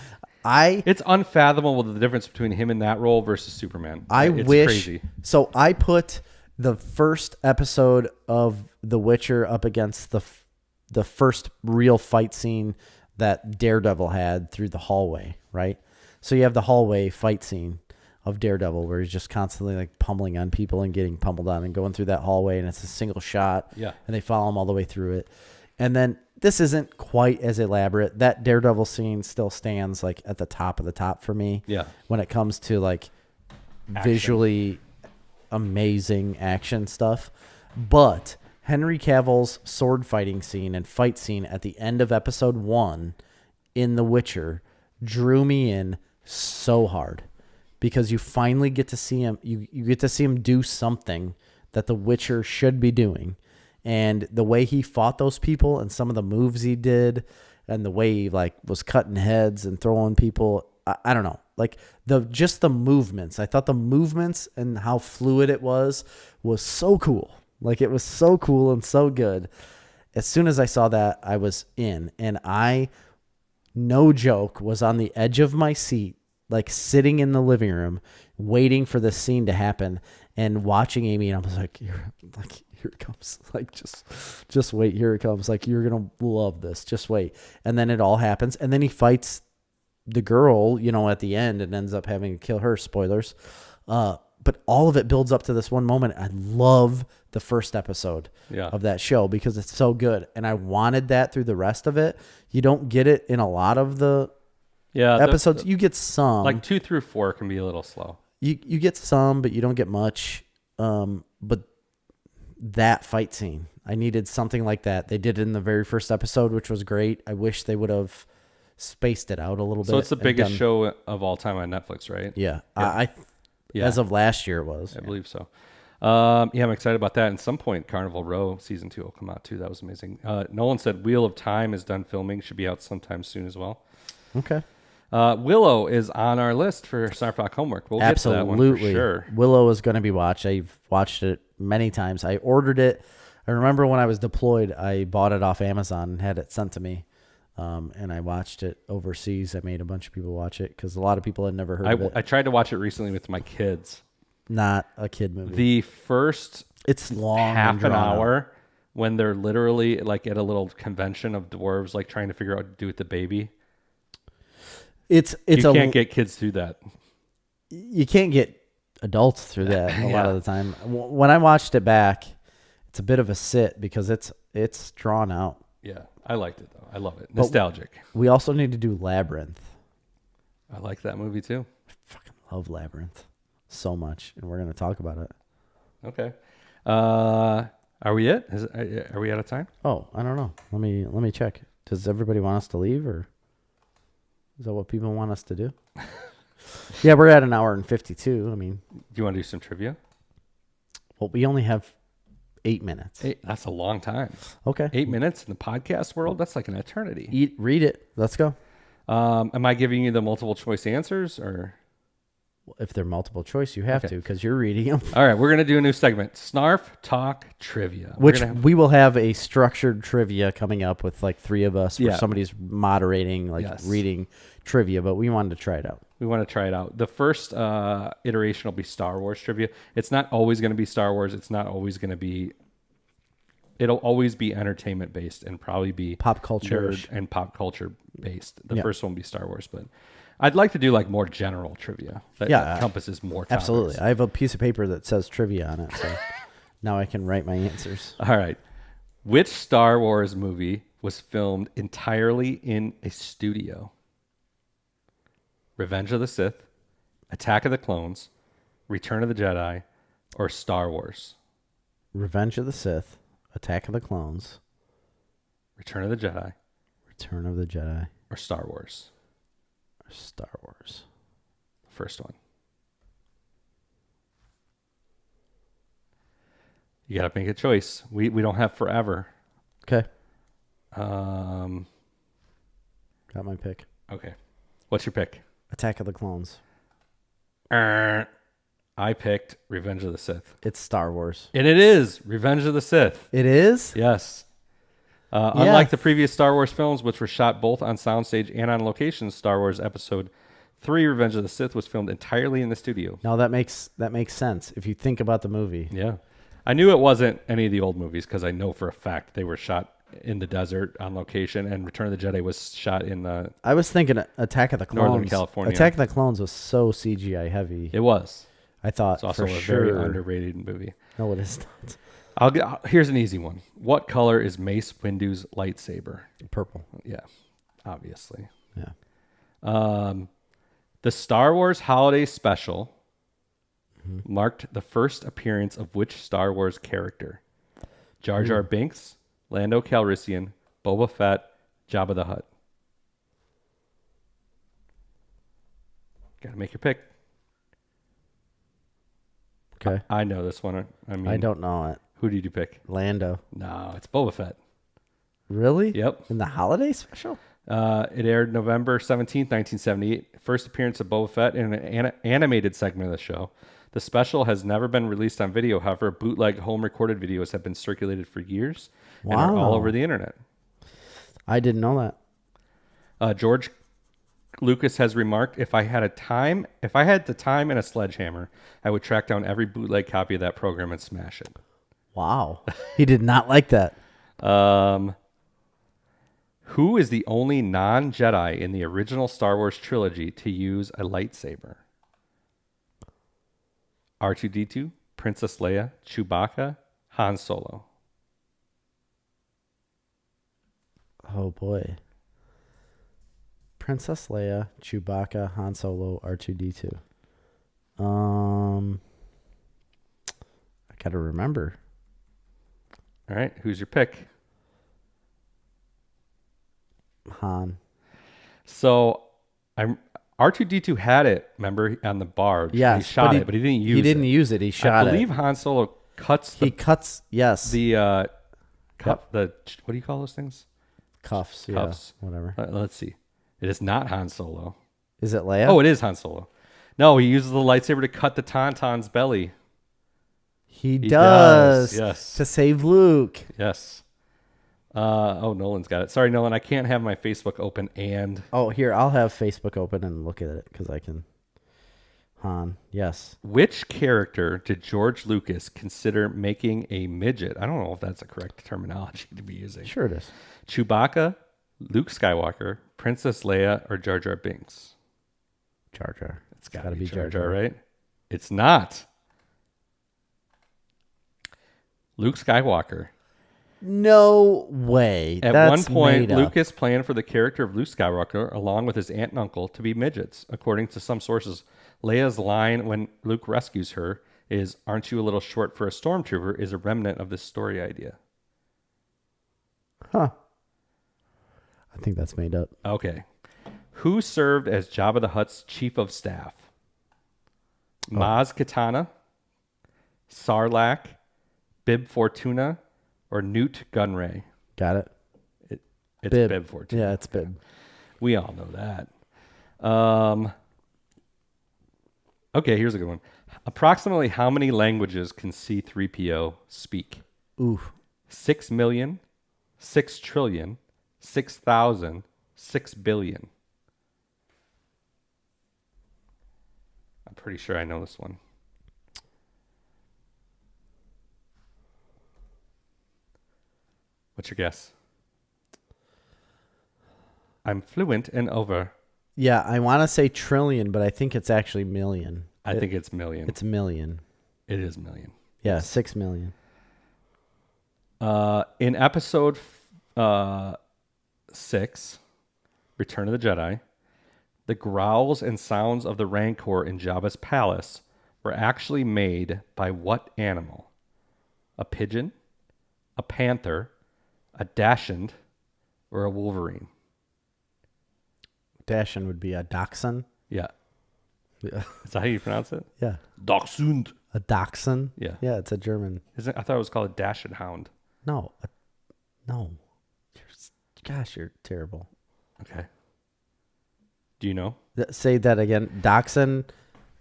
It's unfathomable the difference between him in that role versus Superman. It's crazy. So I put the first episode of The Witcher up against the first real fight scene that Daredevil had through the hallway, right? So you have the hallway fight scene of Daredevil where he's just constantly like pummeling on people and getting pummeled on and going through that hallway, and it's a single shot. Yeah. And they follow him all the way through it. And then this isn't quite as elaborate. That Daredevil scene still stands like at the top of the top for me. Yeah. When it comes to like visually amazing action stuff. But Henry Cavill's sword fighting scene and fight scene at the end of episode 1 in The Witcher drew me in so hard. Because you finally get to see him, you get to see him do something that The Witcher should be doing. And the way he fought those people and some of the moves he did and the way he like was cutting heads and throwing people, I don't know. Like the movements. I thought the movements and how fluid it was so cool. Like it was so cool and so good. As soon as I saw that, I was in. And I, no joke, was on the edge of my seat, like sitting in the living room, waiting for this scene to happen and watching Amy. And I was like, here it comes. Like, just wait. Here it comes. Like, you're going to love this. Just wait. And then it all happens. And then he fights the girl, at the end and ends up having to kill her. Spoilers. But all of it builds up to this one moment. I love the first episode of that show because it's so good. And I wanted that through the rest of it. You don't get it in a lot of the episodes. You get some. Like 2 through 4 can be a little slow. You get some, but you don't get much. But that fight scene. I needed something like that. They did it in the very first episode, which was great. I wish they would have spaced it out a little bit. So it's the biggest show of all time on Netflix, right? Yeah. Yeah. As of last year, it was. I believe so. I'm excited about that. At some point, Carnival Row season 2 will come out too. That was amazing. Nolan said Wheel of Time is done filming. Should be out sometime soon as well. Okay. Willow is on our list for Snarf homework. We'll get to that one for sure. Willow is going to be watched. I've watched it many times. I ordered it. I remember when I was deployed, I bought it off Amazon and had it sent to me. And I watched it overseas. I made a bunch of people watch it because a lot of people had never heard of it. I tried to watch it recently with my kids. Not a kid movie. The first it's long half an hour when they're literally like at a little convention of dwarves, like trying to figure out what to do with the baby. You can't get kids through that. You can't get adults through that a lot of the time. When I watched it back, it's a bit of a sit because it's drawn out. Yeah, I liked it though. I love it. Nostalgic. But we also need to do Labyrinth. I like that movie too. I fucking love Labyrinth so much, and we're going to talk about it. Okay. Are we it? Are we out of time? Oh, I don't know. Let me check. Does everybody want us to leave, or is that what people want us to do? Yeah, we're at an hour and 52. I mean, do you want to do some trivia? Well, we only have 8 minutes. That's a long time. Okay. 8 minutes in the podcast world? That's like an eternity. Read it. Let's go. Am I giving you the multiple choice answers or? If they're multiple choice, you have to because you're reading them. All right, we're going to do a new segment, Snarf Talk Trivia. Which we will have a structured trivia coming up with like 3 of us where somebody's moderating, reading trivia, but we wanted to try it out. We want to try it out. The first iteration will be Star Wars trivia. It's not always going to be Star Wars. It's not always going to be... It'll always be entertainment based and probably be pop culture and pop culture based. The first one will be Star Wars, but... I'd like to do like more general trivia that encompasses more topics. Absolutely. I have a piece of paper that says trivia on it, so now I can write my answers. All right. Which Star Wars movie was filmed entirely in a studio? Revenge of the Sith, Attack of the Clones, Return of the Jedi, or Star Wars? Revenge of the Sith, Attack of the Clones, Return of the Jedi, or Star Wars? Star Wars. First one. You got to make a choice. We don't have forever. Okay. Got my pick. Okay. What's your pick? Attack of the Clones. I picked Revenge of the Sith. It's Star Wars. And it is Revenge of the Sith. It is? Yes. Unlike the previous Star Wars films, which were shot both on soundstage and on location, Star Wars Episode 3, Revenge of the Sith, was filmed entirely in the studio. No, that makes sense if you think about the movie. Yeah. I knew it wasn't any of the old movies because I know for a fact they were shot in the desert on location, and Return of the Jedi was shot in the... I was thinking Attack of the Clones. Northern California. Attack of the Clones was so CGI heavy. It was. I thought it's also a very underrated movie. No, it is not. Here's an easy one. What color is Mace Windu's lightsaber? Purple. Yeah, obviously. Yeah. The Star Wars Holiday Special marked the first appearance of which Star Wars character? Jar Jar Binks, Lando Calrissian, Boba Fett, Jabba the Hutt. Got to make your pick. Okay. I know this one. I don't know it. Who did you pick? Lando. No, it's Boba Fett. Really? Yep. In the holiday special? It aired November 17th, 1978. First appearance of Boba Fett in an animated segment of the show. The special has never been released on video. However, bootleg home-recorded videos have been circulated for years and are all over the internet. I didn't know that. George Lucas has remarked, if I had the time and a sledgehammer, I would track down every bootleg copy of that program and smash it. Wow. He did not like that. Who is the only non-Jedi in the original Star Wars trilogy to use a lightsaber? R2-D2, Princess Leia, Chewbacca, Han Solo. Oh, boy. Princess Leia, Chewbacca, Han Solo, R2-D2. I gotta remember. All right. Who's your pick? Han. So R2D2 had it, remember, on the barge. Yes, he shot it, but he didn't use it. He didn't use it. He shot it. I believe Han Solo cuts He cuts, yes. the what do you call those things? Cuffs. Cuffs. Yeah, whatever. Let's see. It is not Han Solo. Is it Leia? Oh, it is Han Solo. No, he uses the lightsaber to cut the Tauntaun's belly. He does. Yes. To save Luke. Yes. Nolan's got it. Sorry, Nolan, I can't have my Facebook open and... Oh, here, I'll have Facebook open and look at it because I can. Han, yes. Which character did George Lucas consider making a midget? I don't know if that's a correct terminology to be using. Sure it is. Chewbacca, Luke Skywalker, Princess Leia, or Jar Jar Binks? Jar Jar. It's got to be Jar Jar, right? It's not. Luke Skywalker. No way. At That's one point, made up. Lucas planned for the character of Luke Skywalker, along with his aunt and uncle, to be midgets. According to some sources, Leia's line when Luke rescues her is, "Aren't you a little short for a stormtrooper?" is a remnant of this story idea. Huh. I think that's made up. Okay. Who served as Jabba the Hutt's chief of staff? Maz Kanata, Sarlacc, Bib Fortuna, or Newt Gunray? Got it. It's Bib Fortuna. Yeah, it's Bib. We all know that. Okay, here's a good one. Approximately how many languages can C-3PO speak? Ooh. 6 million, 6 trillion, 6,000, 6 billion. I'm pretty sure I know this one. What's your guess? I'm fluent and over. Yeah, I want to say trillion, but I think it's actually million. I think it's million. It's million. It is million. Yeah, 6 million. In episode 6, Return of the Jedi, the growls and sounds of the Rancor in Jabba's palace were actually made by what animal? A pigeon, a panther, a dachshund, or a wolverine? Dachshund would be a dachshund. Yeah. Yeah. Is that how you pronounce it? Yeah. Dachshund. A dachshund? Yeah. Yeah, it's a German. Isn't I thought it was called a dachshund hound. No. No. Gosh, you're terrible. Okay. Do you know? Say that again. Dachshund,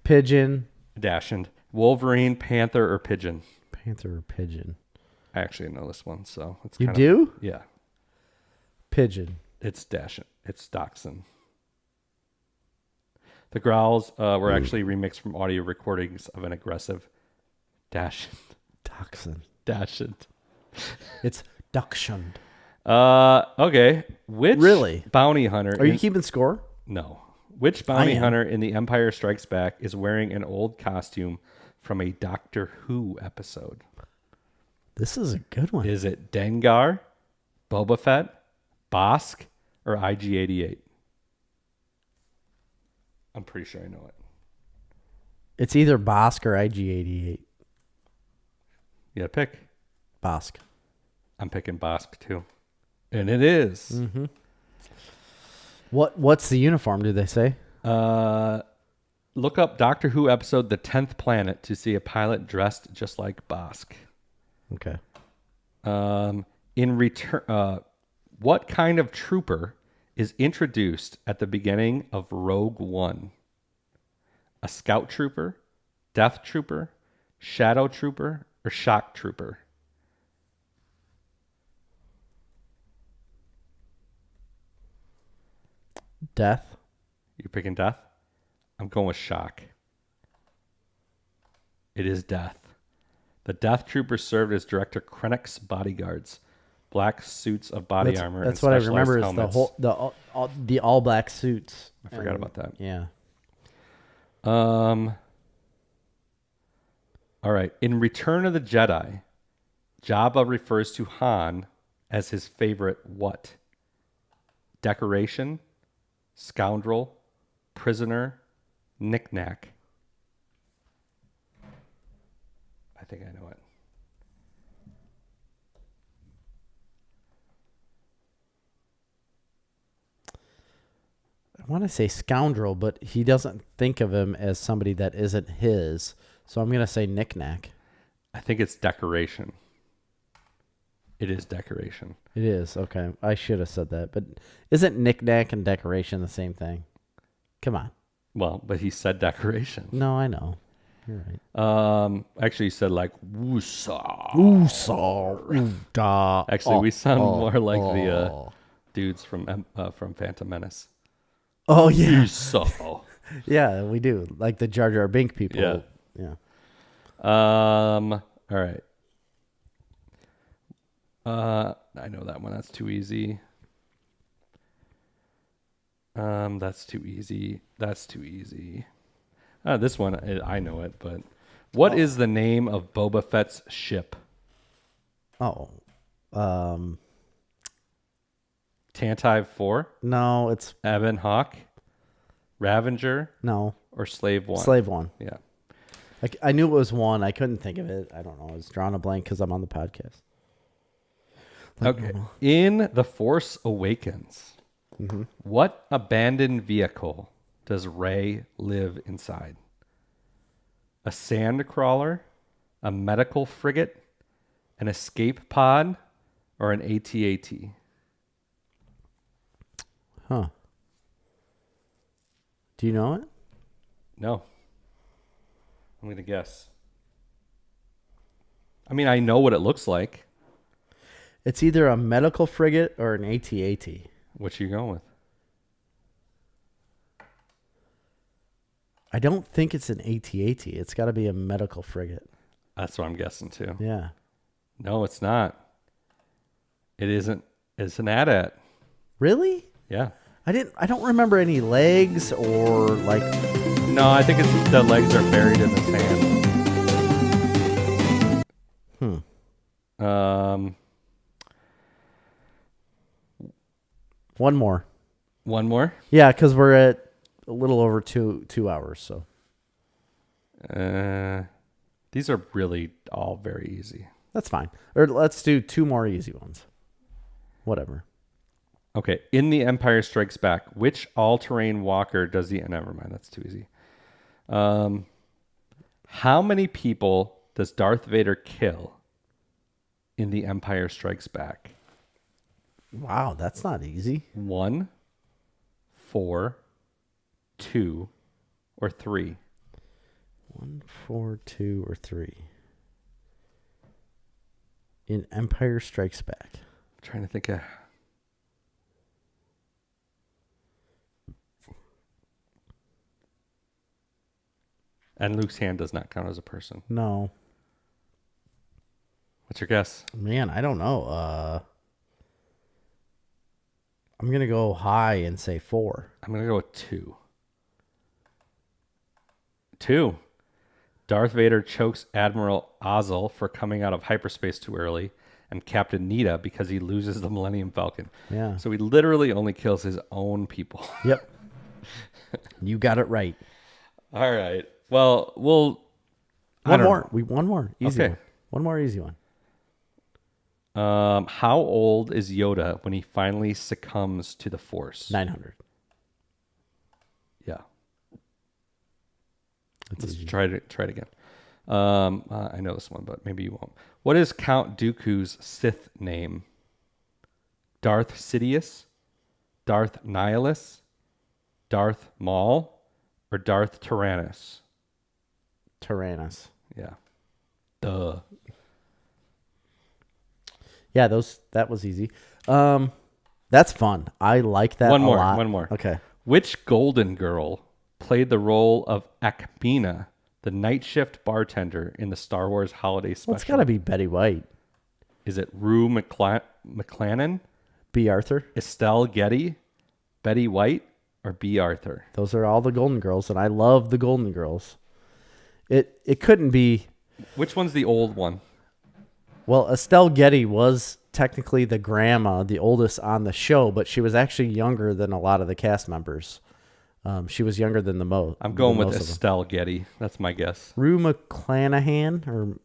pigeon. Dachshund. Wolverine, panther, or pigeon? Panther or pigeon? I actually know this one, so it's You do? Yeah. Pigeon. It's dachshund. It's dachshund. The growls were actually remixed from audio recordings of an aggressive dachshund. Dachshund. It's dachshund. Okay. Which Really? bounty hunter? Are you keeping score? No. Which bounty hunter in The Empire Strikes Back is wearing an old costume from a Doctor Who episode? This is a good one. Is it Dengar, Boba Fett, Bosk, or IG-88? I'm pretty sure I know it. It's either Bosk or IG-88. You gotta pick. Bosk. I'm picking Bosk too. And it is. Mm-hmm. What's the uniform, do they say? Look up Doctor Who episode The 10th Planet to see a pilot dressed just like Bosk. Okay. In return, what kind of trooper is introduced at the beginning of Rogue One? A scout trooper, death trooper, shadow trooper, or shock trooper? Death. You're picking death? I'm going with shock. It is death. The death troopers served as Director Krennic's bodyguards. Black suits of body armor. That's and what I remember is helmets. the all black suits. I forgot about that. Yeah. All right. In Return of the Jedi, Jabba refers to Han as his favorite what? Decoration, scoundrel, prisoner, knick-knack. I think I know it. want to say scoundrel, but he doesn't think of him as somebody that isn't his. So I'm going to say knick-knack. I think it's decoration. It is decoration. It is. Okay. I should have said that. But isn't knick-knack and decoration the same thing? Come on. Well, but he said decoration. No, I know. You're right. Actually, he said like woosah. Woosah. Actually, we sound more like the dudes from Phantom Menace. Oh, yeah. Woosah. Yeah, we do. Like the Jar Jar Binks people. Yeah. All right. I know that one. That's too easy. That's too easy. This one, I know it, but what is the name of Boba Fett's ship? Oh. Tantive 4? No, it's... Ebon Hawk? Ravenger? No. Or Slave 1? Slave 1. Yeah. I knew it was 1. I couldn't think of it. I don't know. I was drawing a blank because I'm on the podcast. Okay. In The Force Awakens, what abandoned vehicle does Rey live inside? A sand crawler, a medical frigate, an escape pod, or an AT-AT? Huh. Do you know it? No. I'm going to guess. I mean, I know what it looks like. It's either a medical frigate or an AT-AT. What you going with? I don't think it's an AT-AT. It's got to be a medical frigate. That's what I'm guessing too. Yeah. No, it's not. It isn't. It's an AT-AT. Really? Yeah. I don't remember any legs or like... No, I think it's the legs are buried in the sand. One more. One more? Yeah, because we're at a little over two hours. So these are really all very easy. that's fine. Or let's do 2 more easy ones. Whatever. Okay. In The Empire Strikes Back, which all-terrain walker does the... Never mind. That's too easy. How many people does Darth Vader kill in The Empire Strikes Back? Wow, that's not easy. 1, 4, 2, or 3? 1, 4, 2, or 3. In Empire Strikes Back. I'm trying to think of... And Luke's hand does not count as a person. No. What's your guess? Man, I don't know. I'm going to go high and say 4. I'm going to go with 2. 2. Darth Vader chokes Admiral Ozzel for coming out of hyperspace too early, and Captain Nita because he loses the Millennium Falcon. Yeah. So he literally only kills his own people. Yep. You got it right. All right. Well, One more. One more. Easy Okay. one. One more easy one. How old is Yoda when he finally succumbs to the Force? 900. Yeah. That's Let's easy. try it again. I know this one, but maybe you won't. What is Count Dooku's Sith name? Darth Sidious, Darth Nihilus, Darth Maul, or Darth Tyrannus? Tyrannus. Yeah. Duh. Yeah, that was easy. That's fun. I like that a lot. One more. Okay. Which Golden Girl played the role of Akmina, the night shift bartender in the Star Wars Holiday Special? Well, it's got to be Betty White. Is it Rue McClanahan, B. Arthur. Estelle Getty, Betty White, or B. Arthur? Those are all the Golden Girls, and I love the Golden Girls. It couldn't be. Which one's the old one? Well, Estelle Getty was technically the grandma, the oldest on the show, but she was actually younger than a lot of the cast members. She was younger than the most. I'm going with Estelle Getty. That's my guess. Rue McClanahan or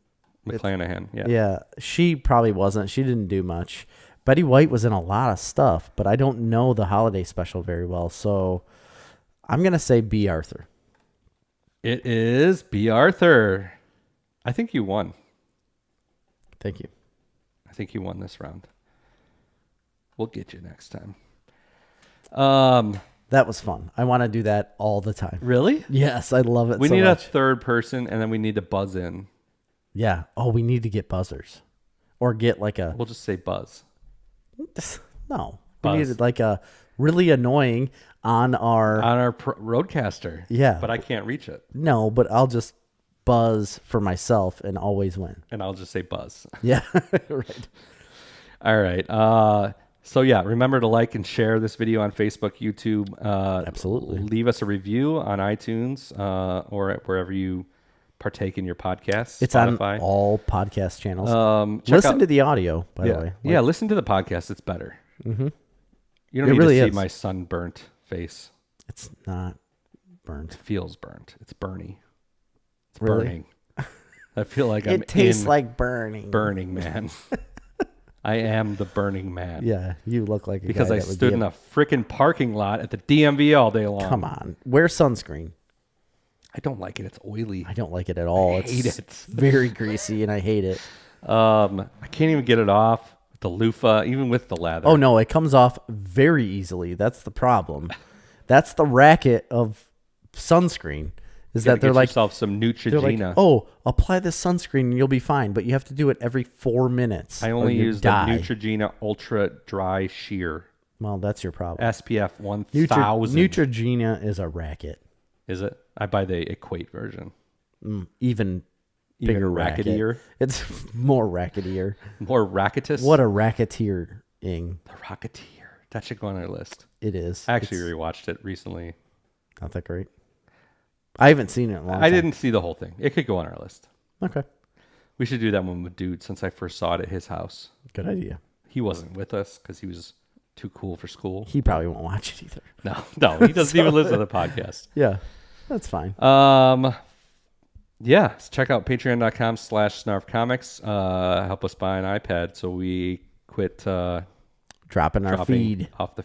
McClanahan. Yeah. Yeah, she probably wasn't. She didn't do much. Betty White was in a lot of stuff, but I don't know the holiday special very well. So I'm going to say B. Arthur. It is B. Arthur. I think you won. Thank you. I think you won this round. We'll get you next time. That was fun. I want to do that all the time. Really? Yes, I love it We so need much. a third person, and then we need to buzz in. Yeah. Oh, we need to get buzzers. Or get like a... We'll just say buzz. No. Buzz. We needed like a really annoying on our... Roadcaster. Yeah. But I can't reach it. No, but I'll just buzz for myself and always win. And I'll just say buzz. Yeah. Right. All right. So yeah, remember to like and share this video on Facebook, YouTube. Absolutely. Leave us a review on iTunes or wherever you partake in your podcasts. It's Spotify. on all podcast channels. Listen to the audio, by the way. Yeah, listen to the podcast. It's better. Mm-hmm. You don't It need really to see is. my sunburnt face. It's not burnt. It feels burnt. It's burny. It's Really? burning. I feel like I'm It tastes in like burning. Burning Man. I am the Burning Man. Yeah, you look like a Because guy I that would stood be in a freaking parking lot at the DMV all day long. Come on. Wear sunscreen. I don't like it. It's oily. I don't like it at all. hate it's it. very greasy, and I hate it. I can't even get it off with the loofah, even with the lather. Oh, no, it comes off very easily. That's the problem. That's the racket of sunscreen, is that they're get like, yourself some they're Neutrogena. like, oh, apply this sunscreen and you'll be fine, but you have to do it every 4 minutes. I or only you use die. the Neutrogena Ultra Dry Sheer. Well, that's your problem. SPF 1000. Neutrogena is a racket. Is it? I buy the Equate version. Even bigger racket. racketier. It's more racketier. More racketous. What a racketeering The Rocketeer. That should go on our list. it is. I actually It's rewatched it recently. not that great. I haven't seen it in a long time. I didn't see the whole thing. It could go on our list. Okay. We should do that one with Dude since I first saw it at his house. Good idea. He wasn't with us because he was too cool for school. He probably won't watch it either. No, he doesn't even listen to the podcast. Yeah, that's fine. Yeah, so check out patreon.com/snarfcomics. Help us buy an iPad so we quit Dropping our feed. off the